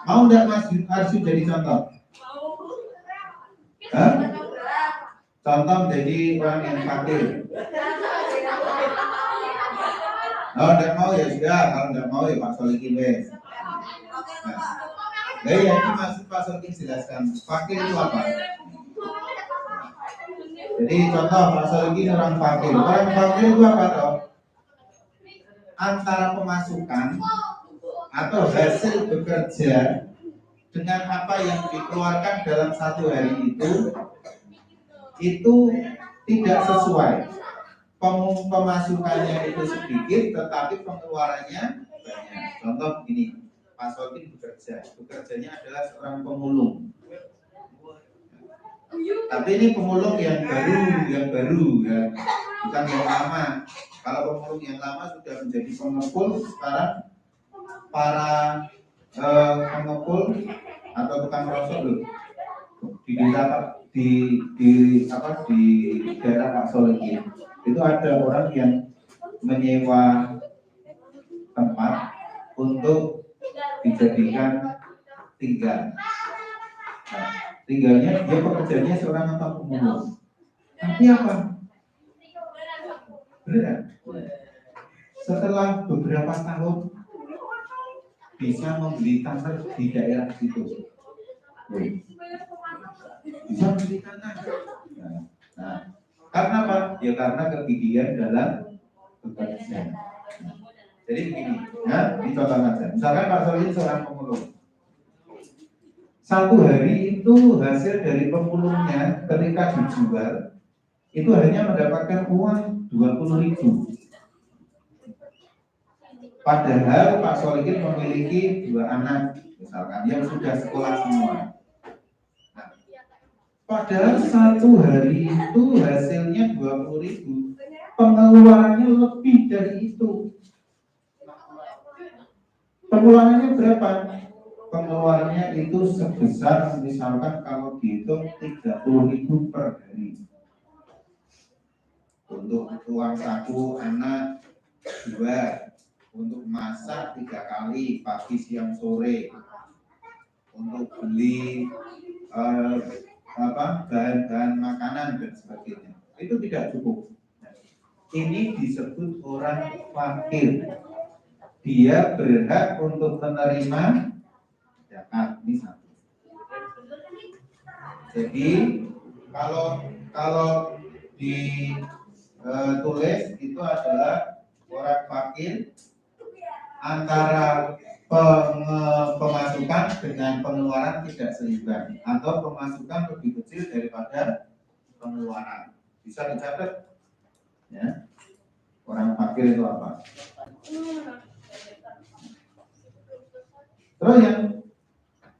Mau enggak Mas Arjuna jadi contoh? Hah? Contoh jadi orang yang fakir. Oh, enggak mau ya sudah, kalau enggak mau ya Pak Solikin wes. Nah ya ini masih Pak Solikin jelaskan. Fakir itu apa? Jadi contoh Pak Solikin orang fakir. Orang fakir itu apa toh? Antara pemasukan atau hasil bekerja dengan apa yang dikeluarkan dalam satu hari itu tidak sesuai. Pemasukannya itu sedikit tetapi pengeluarannya banyak. Contoh begini, Pak Sokin bekerjanya adalah seorang pemulung. Tapi ini pemulung yang baru ya, bukan yang lama. Kalau pemulung yang lama sudah menjadi pengepul, sekarang para pengepul atau tukang rosok loh di desa di daerah Pak Solikin itu ada orang yang menyewa tempat untuk dijadikan tinggal. Nah, tinggalnya dia pekerjaannya seorang apa pemulung. Tapi apa? Benar. setelah beberapa tahun bisa membeli tanah di daerah situ. Bisa membeli tanah. Nah, karena apa? Ya karena kegigihan dalam bekerja. Jadi begini, ya, dicontohkan saja. Misalkan Pak Solihin seorang pemulung. Satu hari itu hasil dari pemulungnya ketika dijual itu hanya mendapatkan uang 20.000. Padahal Pak Solihin memiliki 2 anak, misalkan yang sudah sekolah semua. Nah, padahal satu hari itu hasilnya 20.000, pengeluarannya lebih dari itu. Pengeluarannya berapa? Pengeluarannya itu sebesar misalkan kalau dihitung 30.000 per hari. Untuk uang saku anak 2, untuk masak 3 kali pagi siang sore, untuk beli bahan-bahan makanan dan sebagainya, itu tidak cukup. Ini disebut orang fakir. Dia berhak untuk menerima zakat, ini satu. Jadi kalau ditulis itu adalah orang fakir antara pemasukan dengan pengeluaran tidak seimbang, atau pemasukan lebih kecil daripada pengeluaran. Bisa dicatat, ya. Orang fakir itu apa? Terus yang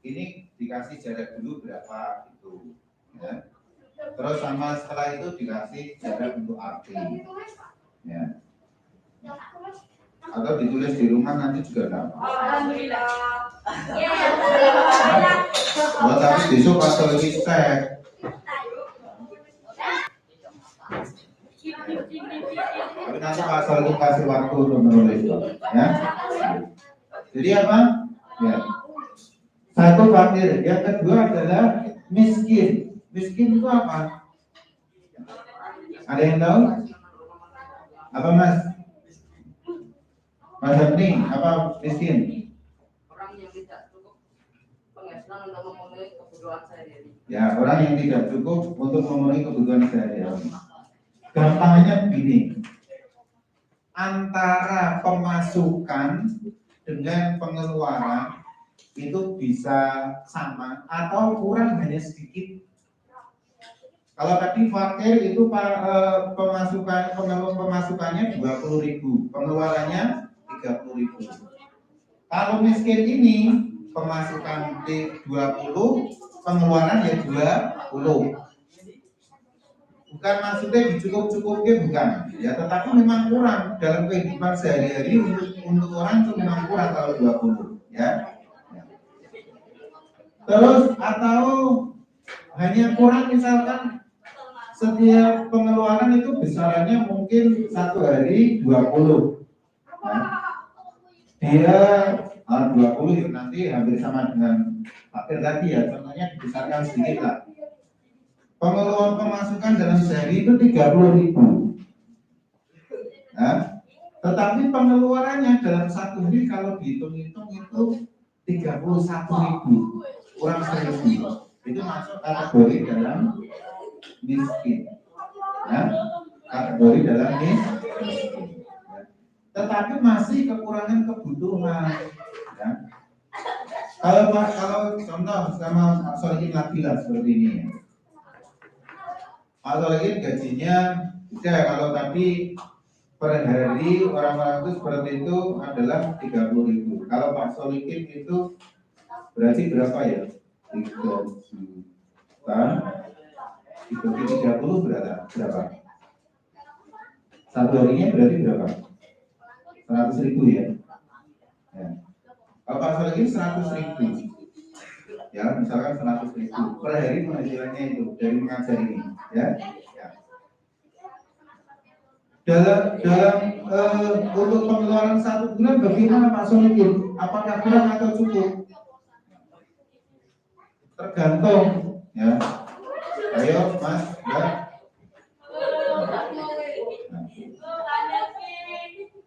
ini dikasih jarak dulu berapa gitu, ya. Terus sama setelah itu dikasih jarak untuk arti, ya. Atau ditulis di rumah nanti juga dapat. Alhamdulillah. Oh, tapi besok pas lagi cek. Tapi nanti Pak Solihin kasih waktu untuk menulis, ya. Jadi apa? Ya. Satu fakir, yang kedua adalah miskin. Miskin itu apa? Ada yang tahu? Apa Mas? Mas Hapni, apa miskin? Orang yang tidak cukup penghasilan untuk memenuhi kebutuhan sehari-hari. Ya, orang yang tidak cukup untuk memenuhi kebutuhan sehari-hari. Gampangnya begini, antara pemasukan dengan pengeluaran itu bisa sama atau kurang hanya sedikit. Kalau tadi fakir itu pemasukannya 20.000, pengeluarannya 30.000. Kalau miskin ini pemasukan 20, pengeluaran ya 20. Bukan maksudnya dicukup-cukupnya, bukan, ya, tetapi memang kurang dalam kehidupan sehari-hari untuk orang itu memang kurang kalau 20, ya. Terus atau hanya kurang misalkan setiap pengeluaran itu besarannya mungkin satu hari 20. Nah, dia 20 ya nanti hampir sama dengan fakir tadi ya, contohnya dibesarkan sedikit lah. Pengeluaran pemasukan dalam sehari itu 30.000. Nah, tetapi pengeluarannya dalam satu hari kalau dihitung-hitung itu 31.000, kurang 1.000. Itu masuk kategori dalam miskin. Ya, kategori dalam miskin. Tetapi masih kekurangan kebutuhan. Ya. Kalau contoh sama Pak Solihin lagi lah seperti ini. Pak Solihin gajinya, ya kalau tadi per hari orang-orang itu seperti itu adalah 30.000. Kalau Pak Solihin itu berarti berapa ya? 3 juta dibagi 30 berapa? Satu harinya berarti berapa? 100.000 ya? Ya. Kalau Pak Solihin 100.000. Ya, misalkan 100.000 per hari penghasilannya itu dari mengajar ini, ya. Dalam untuk pengeluaran 1 bulan bagaimana Pak Solihin? Apakah kurang atau cukup? Tergantung, ya. Ayo Mas, ya.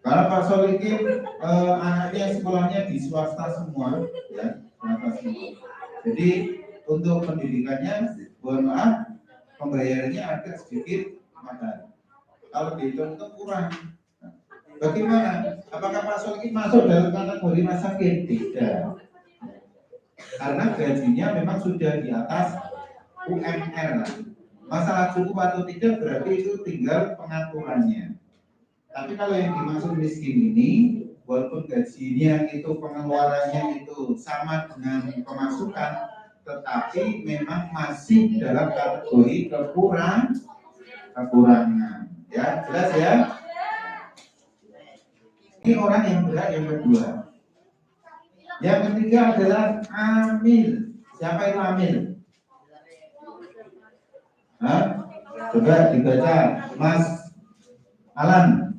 Kalau Nah, Pak Solikin anaknya sekolahnya di swasta semua, ya, swasta semua. Jadi untuk pendidikannya, mohon maaf, pembayarannya agak sedikit mahal. Kalau dihitung itu kurang. Bagaimana? Apakah Pak Solikin masuk dalam kategori rumah sakit? Tidak. Karena gajinya memang sudah di atas UMR lah. Masalah cukup atau tidak berarti itu tinggal pengaturannya. Tapi kalau yang dimaksud miskin ini, walaupun gajinya itu pengeluarannya itu sama dengan pemasukan, tetapi memang masih dalam kategori kekurangan. Ya, jelas ya? Ini orang yang berat yang kedua. Yang ketiga adalah amil. Siapa itu amil? Hah? Coba dibaca, Mas Alan.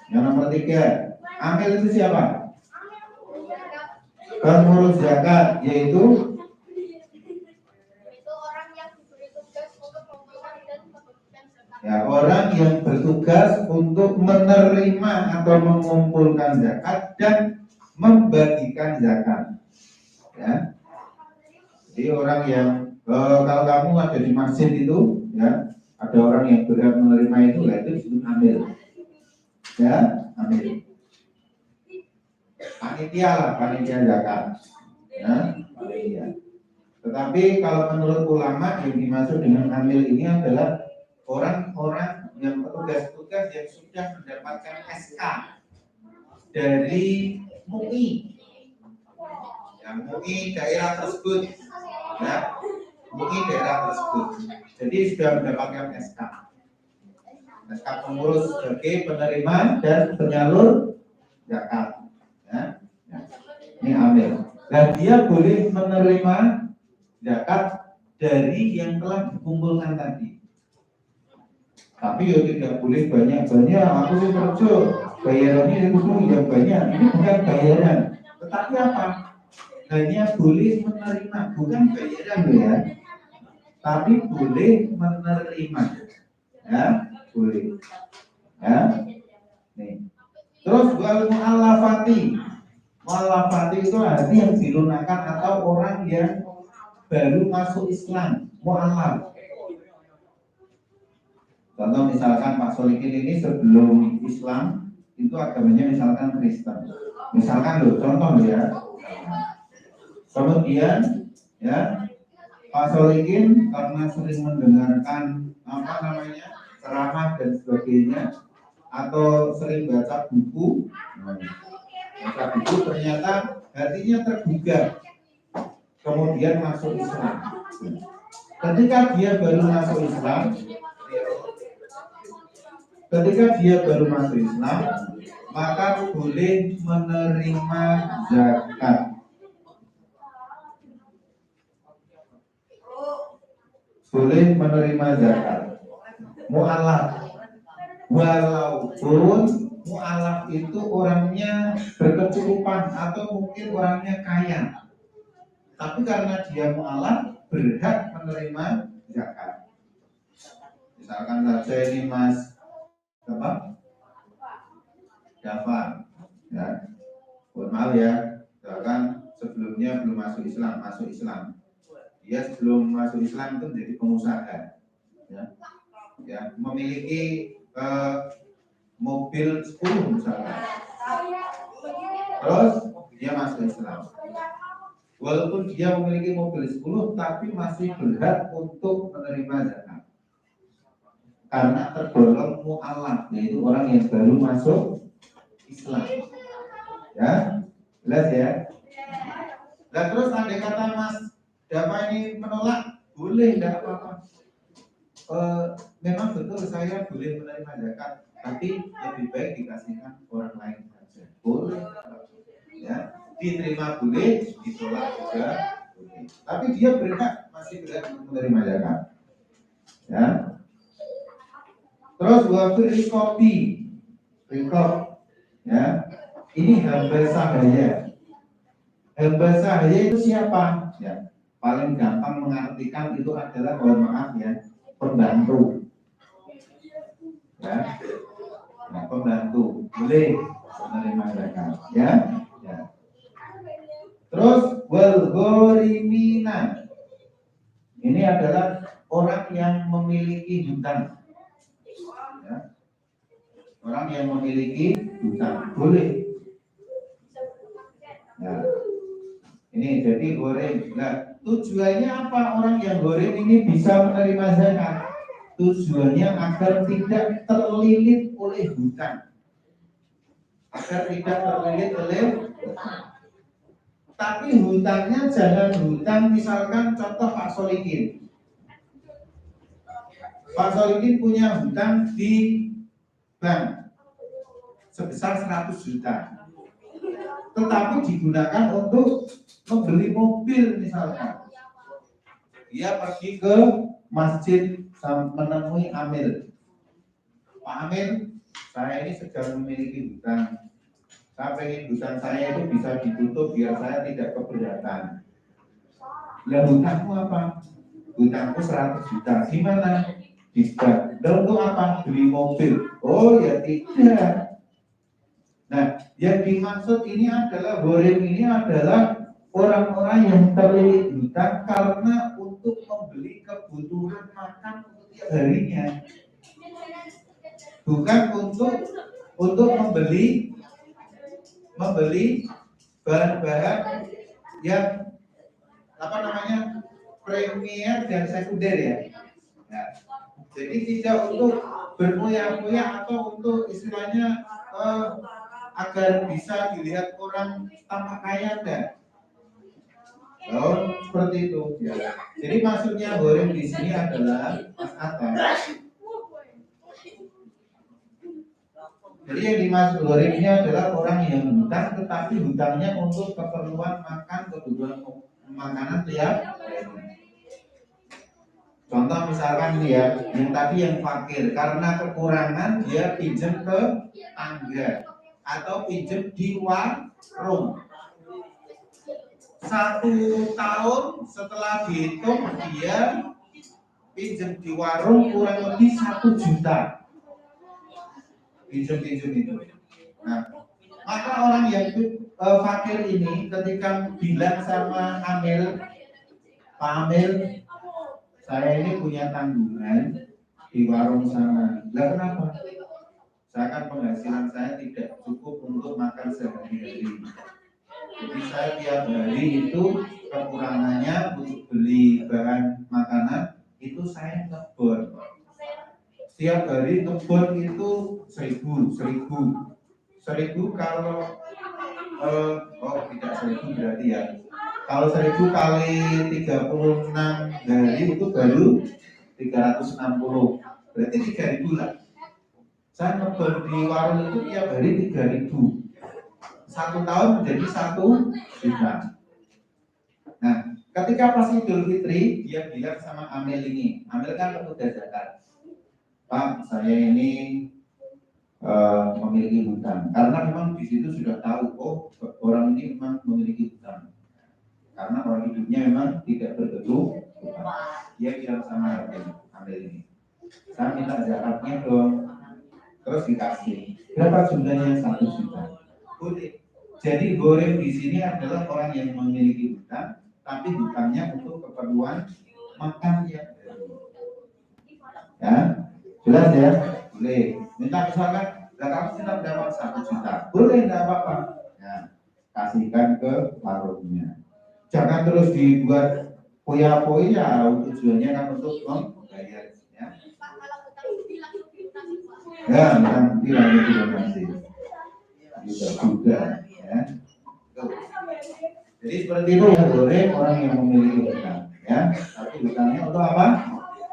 Yang nomor 3, amil itu siapa? Pengurus zakat, yaitu orang yang bertugas untuk mengumpulkan dan membagikan zakat. ya, orang yang bertugas untuk menerima atau mengumpulkan zakat dan membagikan zakat. Ya. Jadi orang yang kalau kamu ada di masjid itu, ya, ada orang yang berhak menerima itu, ya, itu disebut amil. Ya, amil. Panitia lah, panitia zakat. Ya, panitia. Tetapi kalau menurut ulama yang dimaksud dengan amil ini adalah orang-orang yang petugas-petugas yang sudah mendapatkan SK dari MUI, yang MUI daerah tersebut, ya, MUI daerah tersebut. Jadi sudah mendapatkan SK pengurus sebagai penerima dan penyalur zakat. Ya. Ini amil. Dan dia boleh menerima zakat dari yang telah dikumpulkan tadi. Tapi ya tidak boleh banyak-banyak. Aku kerja bayarannya itu yang banyak. Ini bukan bayaran. Tetapi apa? Hanya boleh menerima, bukan bayaran ya. Tapi boleh menerima. Ya, boleh. Ya. Nih. Terus wal mu'allafati. Mu'allafati itu arti yang dilunakkan atau orang yang baru masuk Islam, mu'allaf. Contoh misalkan Pak Solikin ini sebelum Islam itu agamanya misalkan Kristen. Misalkan loh, contoh ya. Kemudian ya Pak Solikin karena sering mendengarkan ceramah dan sebagainya, atau sering baca buku, ternyata hatinya tergugah, kemudian masuk Islam. Ketika dia baru masuk Islam, maka boleh menerima zakat. Boleh menerima zakat. Mu'alaf. Walaupun mu'alaf itu orangnya berkecukupan atau mungkin orangnya kaya, tapi karena dia mu'alaf berhak menerima zakat. Misalkan saja ini Mas apa? Jafar, ya. Mohon maaf ya, misalkan sebelumnya belum masuk Islam. Dia sebelum masuk Islam itu menjadi pengusaha, ya, memiliki mobil 10 misalkan. Terus dia masuk Islam. Walaupun dia memiliki mobil 10, tapi masih berhak untuk menerima zakat. Karena tergolong mu'alaf, yaitu orang yang baru masuk Islam. Ya, jelas ya. Dan terus ada kata Mas Dapa ini menolak, boleh, tidak apa-apa. Memang betul saya boleh menerima zakat, tapi lebih baik dikasihkan orang lain saja. Boleh, ya, diterima boleh, ditolak juga boleh. Tapi dia masih berhak menerima zakat. Ya. Terus wafir kopi, ya, ini hamba sahaya. Hamba sahaya itu siapa? Ya, paling gampang mengartikan itu adalah, mohon maaf ya, pembantu. Ya. Nah, pembantu boleh menerima zakat, ya. Ya. Terus wal ghorimina. Ini adalah orang yang memiliki hutang. Ya. Orang yang memiliki hutang boleh. Nah, ini jadi goreng. Nah, tujuannya apa orang yang goreng ini bisa menerima zakat? Tujuannya agar tidak terlilit oleh hutang. Agar tidak terlilit oleh hutang. Tapi hutangnya jangan hutang misalkan contoh Pak Solikin. Pak Solikin punya hutang di bank sebesar 100 juta. Tetapi digunakan untuk membeli mobil misalkan. Dia pergi ke masjid menemui Amir. Pak Amir, saya ini sedang memiliki hutang. Saya pengen hutang saya itu bisa ditutup biar saya tidak keberatan. Lah hutangmu apa? Hutangku 100 juta. Gimana? Di bank. Dan untuk apa? Beli mobil. Oh ya tidak. Nah, yang dimaksud ini adalah goreng ini adalah orang-orang yang terlilit hutang karena untuk membeli kebutuhan makan untuk tiap harinya, bukan untuk membeli bahan-bahan yang apa namanya premier dan sekunder ya. Nah, jadi tidak untuk bermuya-muya atau untuk istilahnya agar bisa dilihat orang tampak kaya enggak? Oh, seperti itu ya. Jadi maksudnya goreng di sini adalah Mas Atta. Jadi yang dimaksud goreng ini adalah orang yang hutang tetapi hutangnya untuk keperluan makan, kebutuhan makanan tiap hari. Contoh misalkan ini ya, yang tadi yang fakir karena kekurangan dia pinjam ke tangga atau pinjam di warung. 1 tahun setelah dihitung dia pinjam di warung kurang lebih 1 juta. Pinjam itu. Nah, maka orang yang fakir ini ketika bilang sama Amil, Pak Amil, saya ini punya tanggungan di warung sana. Lah kenapa? Saya kan penghasilan saya tidak cukup untuk makan sehari-hari. Jadi saya tiap hari itu kekurangannya untuk beli bahan makanan itu saya ngebon. Setiap hari ngebon itu 1.000 kalau tidak 1.000 berarti ya. Kalau 1.000 kali 36 hari itu baru 360. Berarti 3.000 lah. Saya ngebon di warung itu tiap hari 3.000. 1 tahun menjadi 1 juta. Nah, ketika pas Idul Fitri dia bilang sama Amil ini, Amil kan petugas zakat. Pak, saya ini memiliki hutang. Karena memang di situ sudah tahu, oh orang ini memang memiliki hutang. Karena orang hidupnya memang tidak bergelut hutang. Dia bilang sama Amil ini, saya minta zakatnya dong. Terus dikasih. Berapa jumlahnya? 1 juta. Boleh. Jadi goreng di sini adalah orang yang memiliki hutang, tapi hutangnya untuk keperluan makan ya. Ya, jelas ya. Boleh. Minta misalkan, kamu kita dapat 1 juta. Boleh, tidak apa-apa. Ya, kasihkan ke warungnya. Jangan terus dibuat poya-poya. Tujuannya kan untuk membayar. Ya. Ya, nanti lanjut donasi. Juga. Ya. Jadi seperti itu ya goreng orang yang memiliki hutang, ya. Tapi hutangnya untuk apa?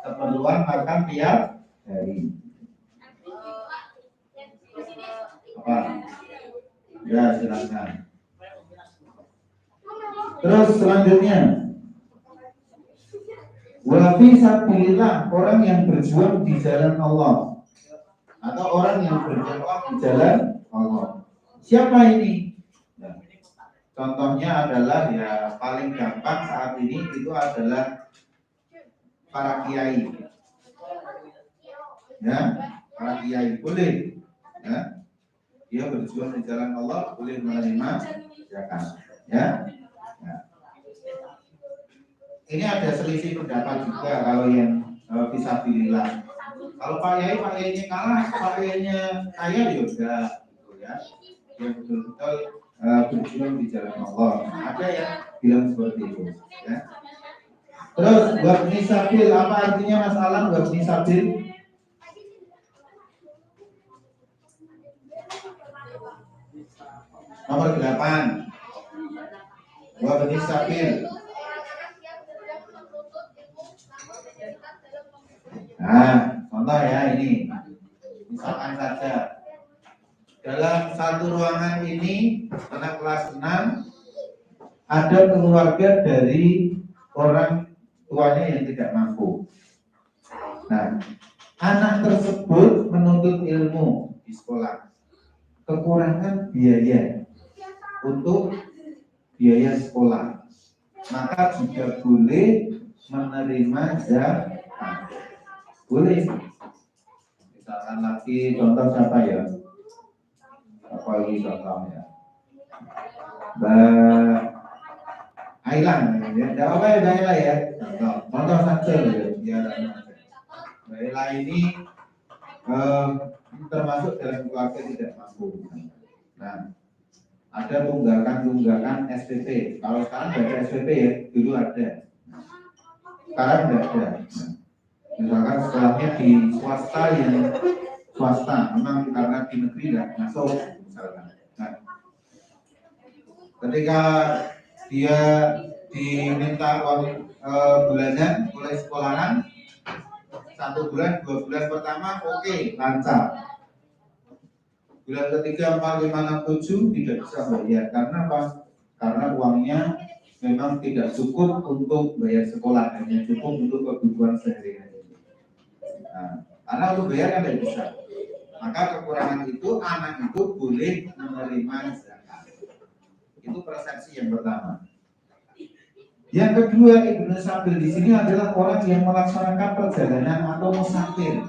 Keperluan makan tiap hari. Apa? Ya silakan. Terus selanjutnya, wa fi sabilillah, orang yang berjuang di jalan Allah atau orang yang berdakwah di jalan Allah. Siapa ini? Nah, contohnya adalah ya paling gampang saat ini itu adalah para kiai. Ya, para kiai boleh. ya, dia berjuang di jalan Allah boleh menerima zakat, ya. Nah, ini ada selisih pendapat juga kalau yang fisabilillah. Kalau Pak Yainya kalah, Pak Yainya kaya ya udah, gitu ya. Yang betul-betul berjuang di jalan Allah. Ada yang bilang seperti itu, ya. Terus wabni sabil, apa artinya Mas Alam wabni sabil? Nomor 8. Wabni sabil. Nah, contoh ya ini. Misalkan saja dalam satu ruangan ini anak kelas 6 ada keluarga dari orang tuanya yang tidak mampu. Nah, anak tersebut menuntut ilmu di sekolah, kekurangan biaya untuk biaya sekolah, maka juga boleh menerima zakat. Boleh. Misalkan lagi contoh siapa ya? Apa lagi contohnya? Mbak Ailan, ya, tidak apa ya Mbak Aila ya. Contoh saja ya. Mbak Aila ini termasuk dalam keluarga tidak mampu. Nah, ada tunggakan SPP. Kalau sekarang tidak ada SPP ya, dulu ada. Sekarang tidak ada. Misalkan sekolahnya di swasta yang swasta, memang karena di negeri tidak masuk misalkan. Nah, ketika dia diminta uang bulanan oleh sekolahan 1 bulan, 2 bulan pertama oke, lancar. Bulan ketiga 4, 5, 6, 7 tidak bisa bayar karena apa? Karena uangnya memang tidak cukup untuk bayar sekolah, hanya cukup untuk kebutuhan sehari-hari. Nah, karena untuk bayar kan tidak bisa. Maka kekurangan itu anak itu boleh menerima zakat. Itu persepsi yang pertama. Yang kedua, Ibnu Sabil di sini adalah orang yang melaksanakan perjalanan atau musafir.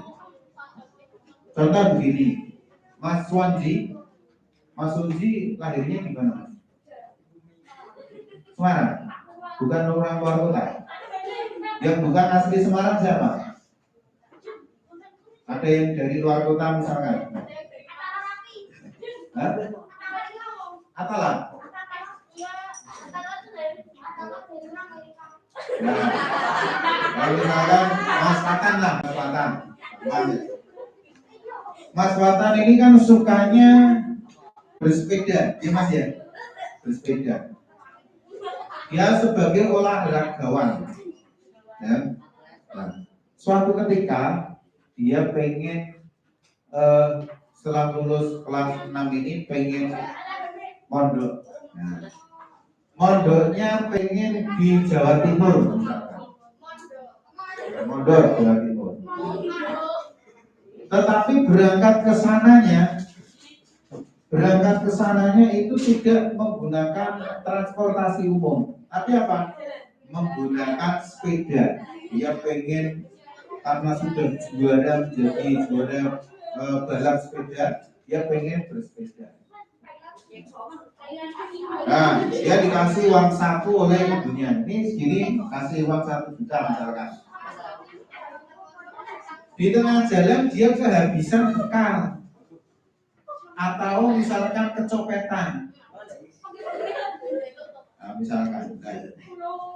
Contoh begini, Mas Wanji lahirnya di mana? Semarang, bukan orang luar kota. Yang bukan asli Semarang siapa? Ada yang dari luar kota misalkan? Hah? Atalan? Nah, kalau misalkan Mas Watan lah, Mas Watan. Mas Watan ini kan sukanya bersepeda, ya Mas ya? Bersepeda. Dia sebagai olahragawan. Ya. Nah, suatu ketika dia pengen setelah lulus kelas 6 ini pengen mondok. Nah, mondoknya pengen di Jawa Timur misalkan. Mondok Jawa Timur. Tetapi berangkat ke sananya itu tidak menggunakan transportasi umum. Tapi apa? Menggunakan sepeda. Dia pengen karena sudah juara balap sepeda, dia pengen bersepeda. Nah, dia dikasih uang saku oleh ibunya. Ini segini, kasih uang 1 juta misalkan. Di tengah jalan dia kehabisan bekal atau misalkan kecopetan. Nah, misalkan.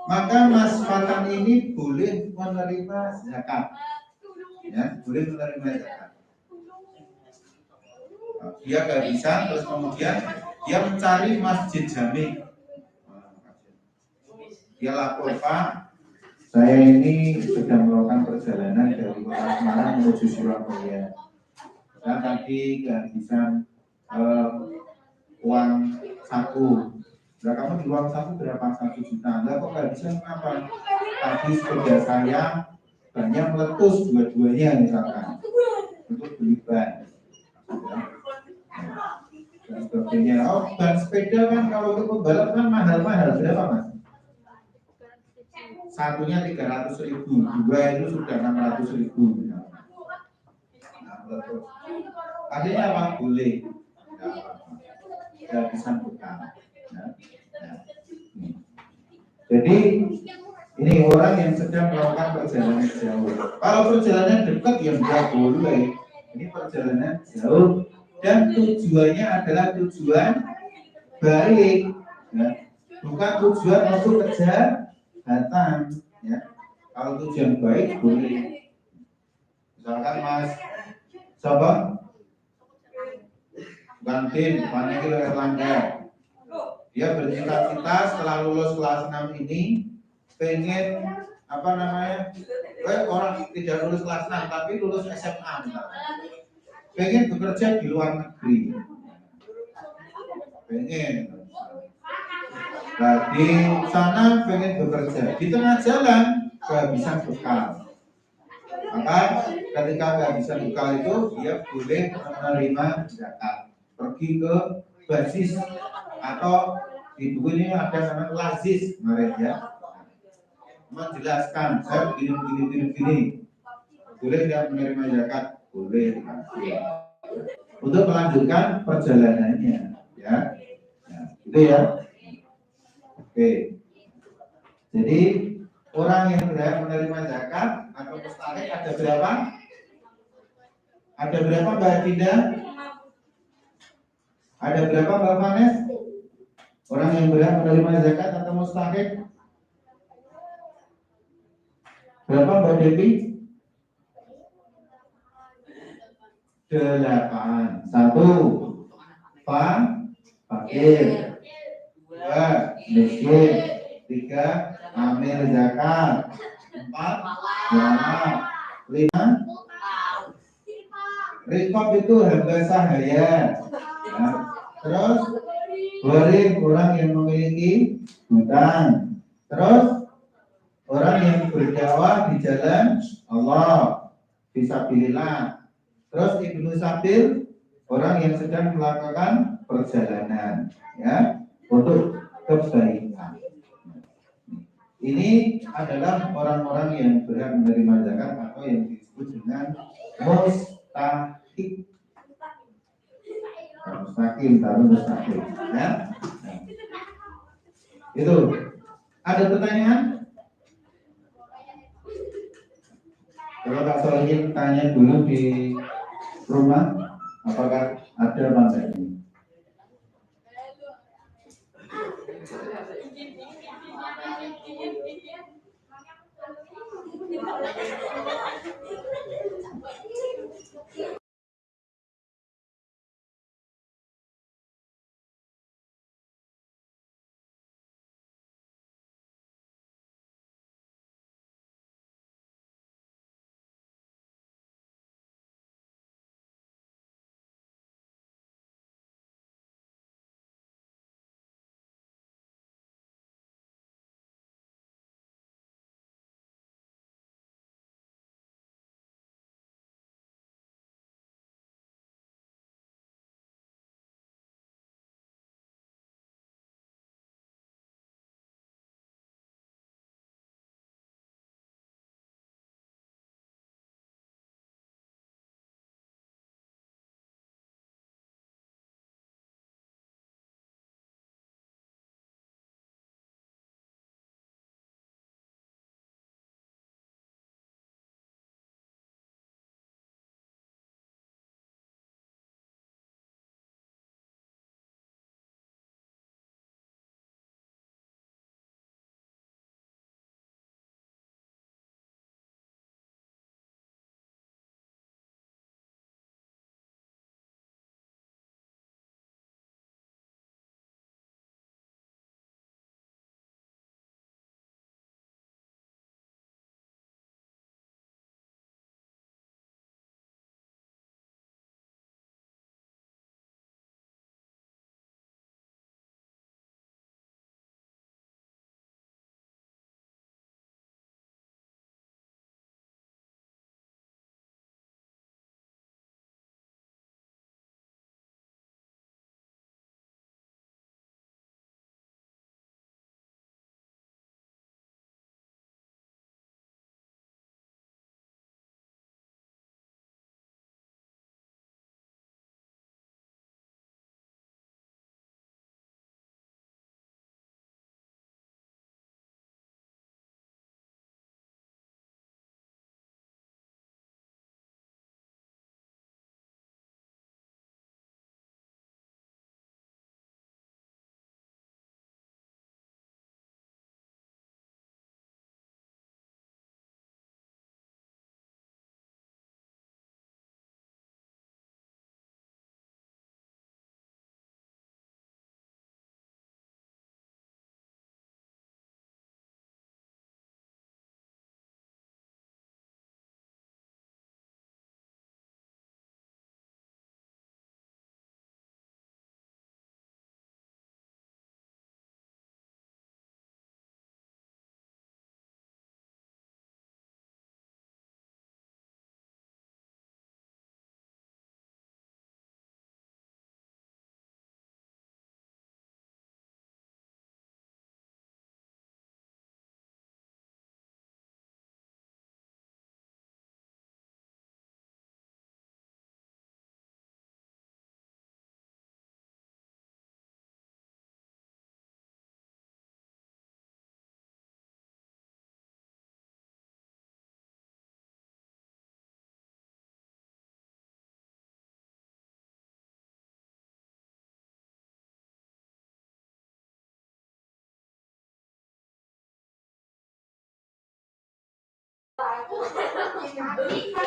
Maka Mas Fatan ini boleh menerima zakat. Ya, boleh menerima zakat. Dia kehabisan, terus kemudian dia mencari masjid jami. Dia lapor, Pak, saya ini sedang melakukan perjalanan dari kota Semarang menuju Surabaya. Saya tadi kehabisan uang saku. Nah, kamu di uang saku berapa? 1 juta. Enggak kok kehabisan apa? Tadi sepeda saya banyak meletus dua-duanya misalkan untuk beli ban. Dan sebagainya. Oh, ban sepeda kan kalau untuk pembalap kan mahal-mahal. Berapa Mas? Satunya 300.000, dua itu sudah 600.000. Nah, Artinya apa? Boleh. Nggak apa-apa. Kehabisan bekal. Ya. Ya. Jadi ini orang yang sedang melakukan perjalanan jauh. Kalau perjalanan dekat yang nggak boleh. Ini perjalanan jauh dan tujuannya adalah tujuan baik, ya. Bukan tujuan untuk kejahatan. Ya. Kalau tujuan baik boleh. Misalkan Mas, coba Bantin, Panegil Erlangga. Dia bercita-cita setelah lulus kelas 6 ini pengen apa namanya? Orang tidak lulus kelas 6 tapi lulus SMA misalnya. Pengen bekerja di luar negeri. Pengen. Nah, di sana pengen bekerja. Di tengah jalan kehabisan bekal. Maka ketika kehabisan bekal itu dia boleh menerima zakat. Pergi ke basis atau di buku ini ada nama lazis kemarin ya, menjelaskan saya begini boleh dia menerima zakat, boleh untuk melanjutkan perjalanannya ya. Nah, itu ya. Oke, jadi orang yang berhak menerima zakat atau mustahik ada berapa? Ada berapa Mbak Dinda? Ada berapa Mbak Vanes? Orang yang berhak menerima zakat atau mustahik? Berapa Mbak Devi? 8. 1 fakir, 2 miskin, 3 amil zakat, 4 ulama, 5 rikop itu hamba sahaya. Nah, terus gharib orang yang memiliki hutang, terus orang yang berdakwah di jalan Allah fisabilillah. Terus ibnu sabil orang yang sedang melakukan perjalanan ya untuk kebaikan. Ini adalah orang-orang yang berhak menerima zakat atau yang disebut dengan mustahik. Mustahil, baru mustahil ya. Nah, itu. Ada pertanyaan? Kalau Kak Solihin tanya dulu di rumah, apakah ada materi?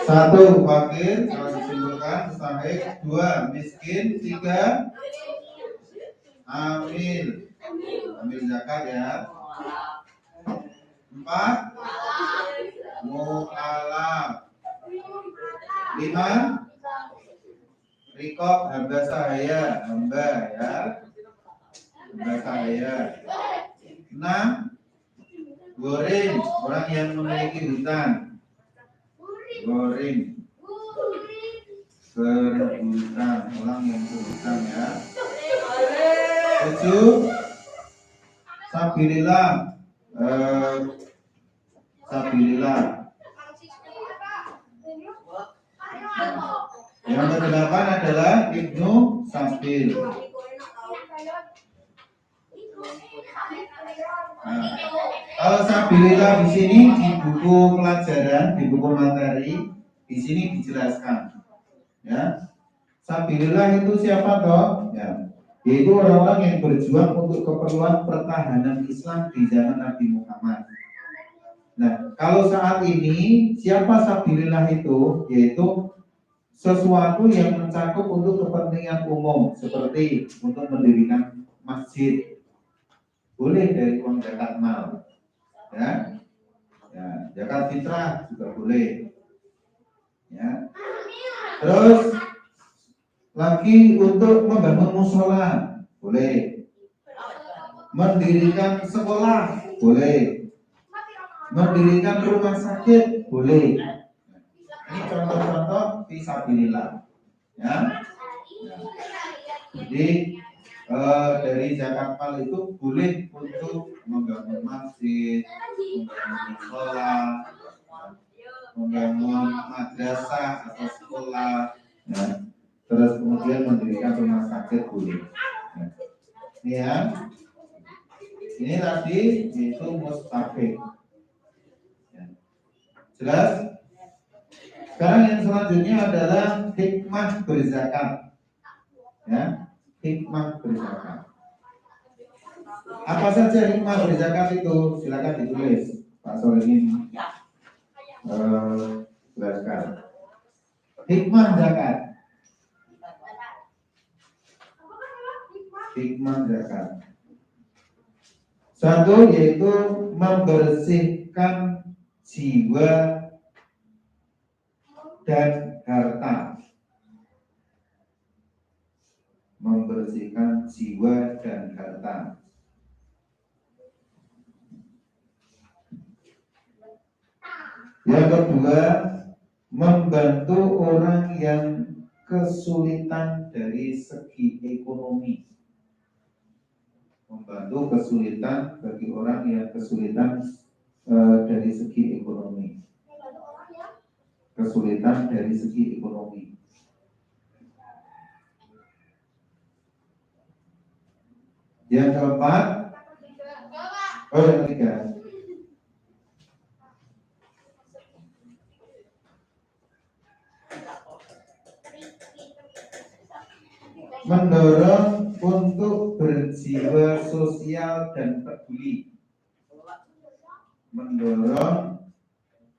Satu, fakir, kalau disimpulkan, mustahik. Dua, miskin. Tiga, amil. Amil zakat ya. Empat, mu'alaf. Lima, rikob, hamba sahaya. Hamba ya. Hamba sahaya. Enam, gorim, orang yang memiliki hutang. Gorim, berhutang, orang yang berhutang ya. Tujuh, sabilillah, sabilillah. Yang kedelapan adalah ibnu sabil. Nah, kalau sabilillah di sini di buku pelajaran, di buku materi, di sini dijelaskan. Ya, sabilillah itu siapa toh? Ya, yaitu orang-orang yang berjuang untuk keperluan pertahanan Islam di zaman Nabi Muhammad. Nah, kalau saat ini siapa sabilillah itu? Yaitu sesuatu yang mencakup untuk kepentingan umum, seperti untuk mendirikan masjid, boleh dari uang zakat mal, ya, ya, zakat fitrah juga boleh, ya. Terus lagi untuk membangun musola, boleh. Mendirikan sekolah, boleh. Mendirikan rumah sakit, boleh. Ini contoh-contoh fisabilillah, ya. Jadi dari zakat mal itu boleh untuk membangun masjid, membangun sekolah, membangun madrasah atau sekolah, ya. Terus kemudian mendirikan rumah sakit boleh. Ya. Ini tadi itu mustahik. Ya. Jelas? Sekarang yang selanjutnya adalah hikmah berzakat. Ya, hikmah berzakat. Apa saja hikmah berzakat itu? Silakan ditulis. Pak Solihin jelaskan. Hikmah zakat. Hikmah zakat. Satu yaitu membersihkan jiwa dan harta. Membersihkan jiwa dan harta. Yang kedua, membantu orang yang kesulitan dari segi ekonomi. Membantu kesulitan bagi orang yang kesulitan dari segi ekonomi. Kesulitan dari segi ekonomi. Yang keempat, yang ketiga, mendorong untuk berjiwa sosial dan peduli. Mendorong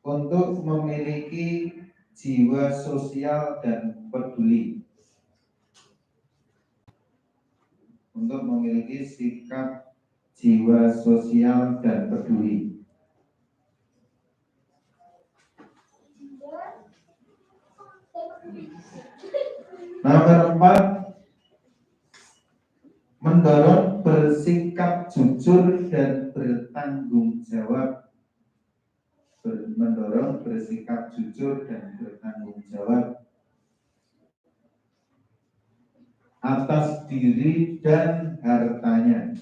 untuk memiliki jiwa sosial dan peduli. Untuk memiliki sikap jiwa sosial dan peduli. Nomor 4, mendorong bersikap jujur dan bertanggung jawab. Mendorong bersikap jujur dan bertanggung jawab atas diri dan hartanya.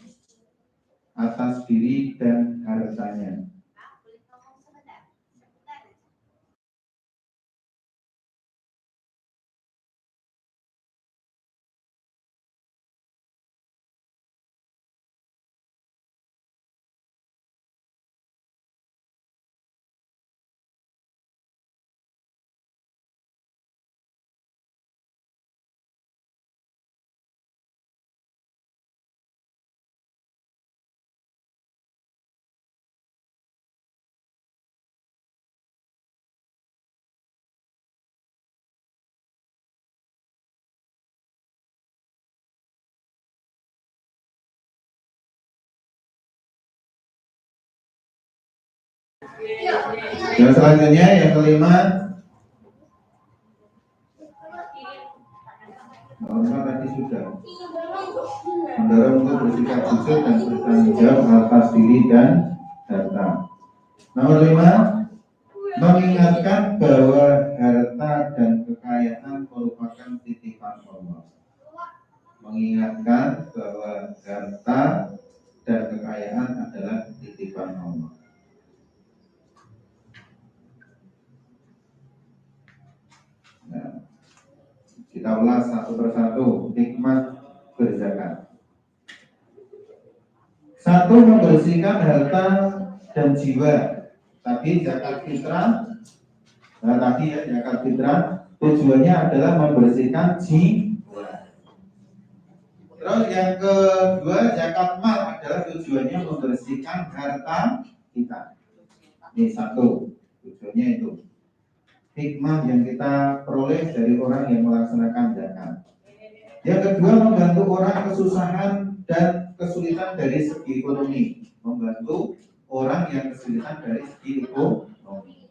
Atas diri dan hartanya. Yang selanjutnya yang kelima, nomor tadi sudah mendorong untuk bersikap jujur dan bertanggung jawab atas diri dan harta. Nomor 5, mengingatkan bahwa harta dan kekayaan merupakan titipan Allah. Mengingatkan bahwa harta dan kekayaan adalah titipan Allah. Nah, kita ulas satu persatu hikmah berzakat. 1, membersihkan harta dan jiwa. Tadi zakat fitrah, zakat fitrah tujuannya adalah membersihkan jiwa. Terus yang kedua, zakat mal adalah tujuannya membersihkan harta kita. Ini 1 tujuannya itu. Hikmah yang kita peroleh dari orang yang melaksanakan zakat. Yang kedua, membantu orang kesusahan dan kesulitan dari segi ekonomi. Membantu orang yang kesulitan dari segi ekonomi.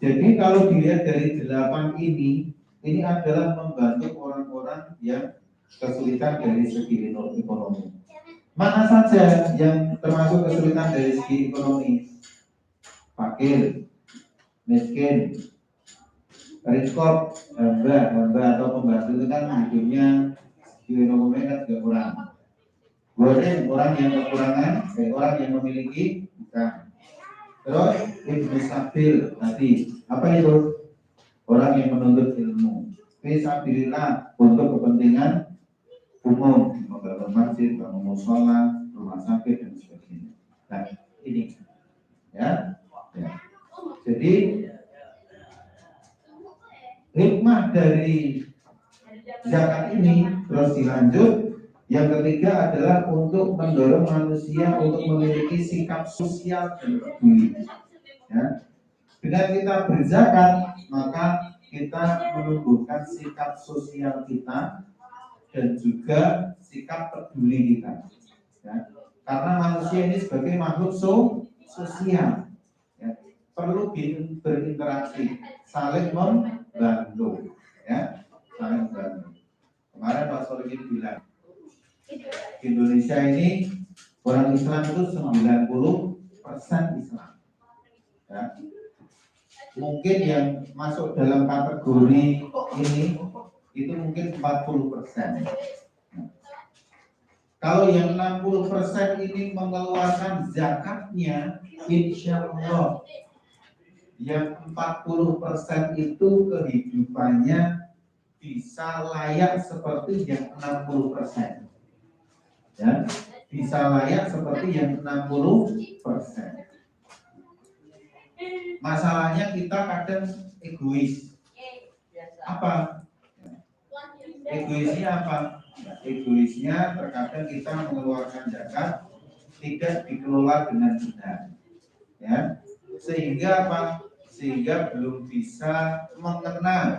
Jadi kalau dilihat dari 8 ini adalah membantu orang-orang yang kesulitan dari segi ekonomi. Mana saja yang termasuk kesulitan dari segi ekonomi? Fakir, miskin, reskop, hamba atau pembantu itu kan hidupnya di ekonomi kan juga kurang. Boleh orang yang kekurangan, orang yang memiliki bukan. Terus ibnu sabil tadi apa itu? Orang yang menuntut ilmu. Fisabilillah untuk kepentingan umum, membangun masjid, bangun mushola, rumah sakit dan sebagainya. Nah ini, ya. Jadi hikmah dari zakat ini terus dilanjut. Yang ketiga adalah untuk mendorong manusia untuk memiliki sikap sosial dan peduli. Ya. Dengan kita berzakat, maka kita menumbuhkan sikap sosial kita dan juga sikap peduli kita. Ya. Karena manusia ini sebagai makhluk sosial, ya, perlu berinteraksi, saling membantu, ya, saling membantu. Kemarin Pak Solihin bilang, Indonesia ini orang Islam itu 90% Islam. Ya. Mungkin yang masuk dalam kategori ini itu mungkin 40%. Kalau yang 60% ini mengeluarkan zakatnya, insya Allah yang 40% itu kehidupannya bisa layak seperti yang 60%. Ya, bisa layak seperti yang 60%. Masalahnya kita kadang egois. Apa? Egoisnya apa? Egoisnya terkadang kita mengeluarkan zakat tidak dikelola dengan benar, ya, sehingga apa? Sehingga belum bisa mengena.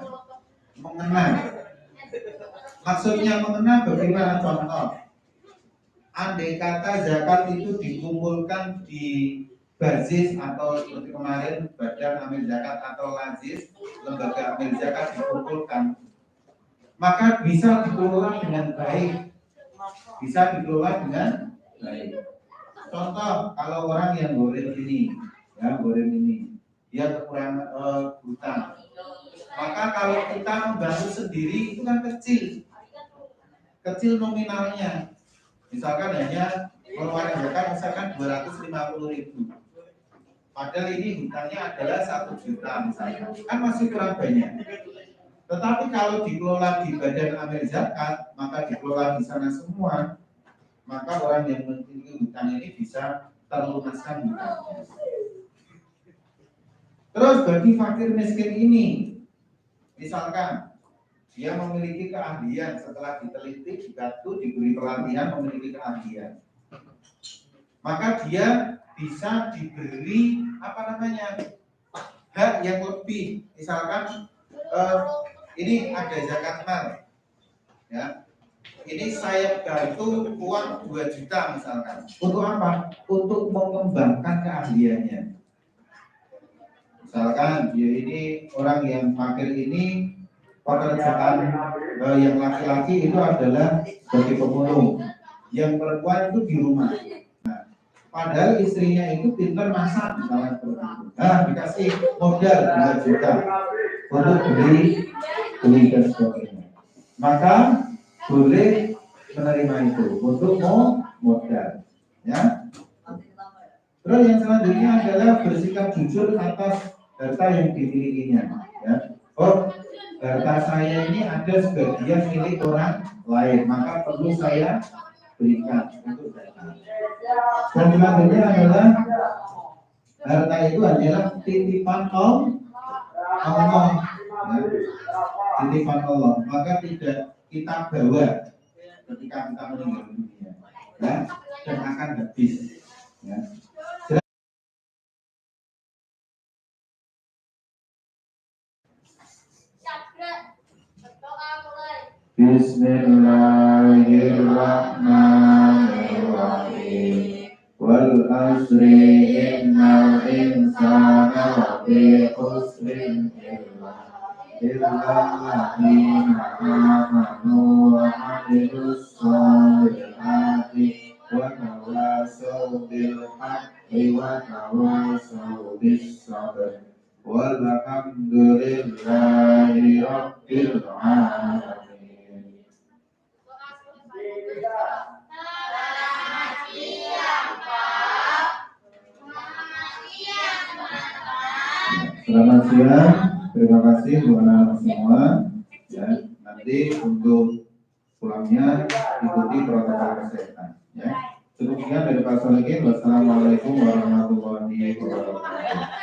Maksudnya mengena bagaimana? Contoh, andai kata zakat itu dikumpulkan di Bazis atau seperti kemarin Badan Amil Zakat atau Lazis, lembaga amil zakat dikumpulkan, maka bisa dikelola dengan baik. Contoh, kalau orang yang goreng ini, dia kekurangan hutang, maka kalau kita membantu sendiri itu kan kecil nominalnya. Misalkan hanya mengeluarkan zakat misalkan 250.000. Padahal ini hutangnya adalah 1 juta misalnya, kan masih kurang banyak. Tetapi kalau dikelola di Badan Amil Zakat, maka dikelola di sana semua, maka orang yang memiliki hutang ini bisa terlunaskan hutangnya. Terus bagi fakir miskin ini, misalkan dia memiliki keahlian, setelah diteliti, dibatu, diberi pelatihan, memiliki keahlian, maka dia bisa diberi hak yang lebih. Misalkan ini ada zakat mal, ya, ini saya bantu uang 2 juta misalkan. Untuk apa? Untuk mengembangkan keahliannya. Misalkan ya ini orang yang fakir ini pekerjaan yang laki-laki itu adalah sebagai pemulung, yang perempuan itu di rumah. Nah, padahal istrinya itu pintar masak misalnya seperti itu. Nah, dikasih modal 2 juta untuk beli dan sebagainya. Maka boleh menerima itu untuk modal, ya. Terus yang selanjutnya adalah bersikap jujur atas harta yang dimilikinya, ya. Oh, harta saya ini ada sebagian milik orang lain, maka perlu saya berikan untuk zakat. Dan selanjutnya adalah harta itu adalah titipan Allah, ya. Titipan Allah, maka tidak kita bawa ketika kita meninggal dunia, ya, dan akan habis, ya. Bismillahirrahmanirrahim. Wal asri innal insana lafi khusrin illa alladziina aamanu wa 'amilus shalihati wa tawasaw bil haqqi wa tawasaw bis sabr. Walhamdulillahi rabbil alamin. Selamat siang, terima kasih buat anak-anak semua. Ya, nanti untuk pulangnya ikuti protokol kesehatan. Ya, cukup sekian dari Pak Solikin. Wassalamualaikum warahmatullahi wabarakatuh.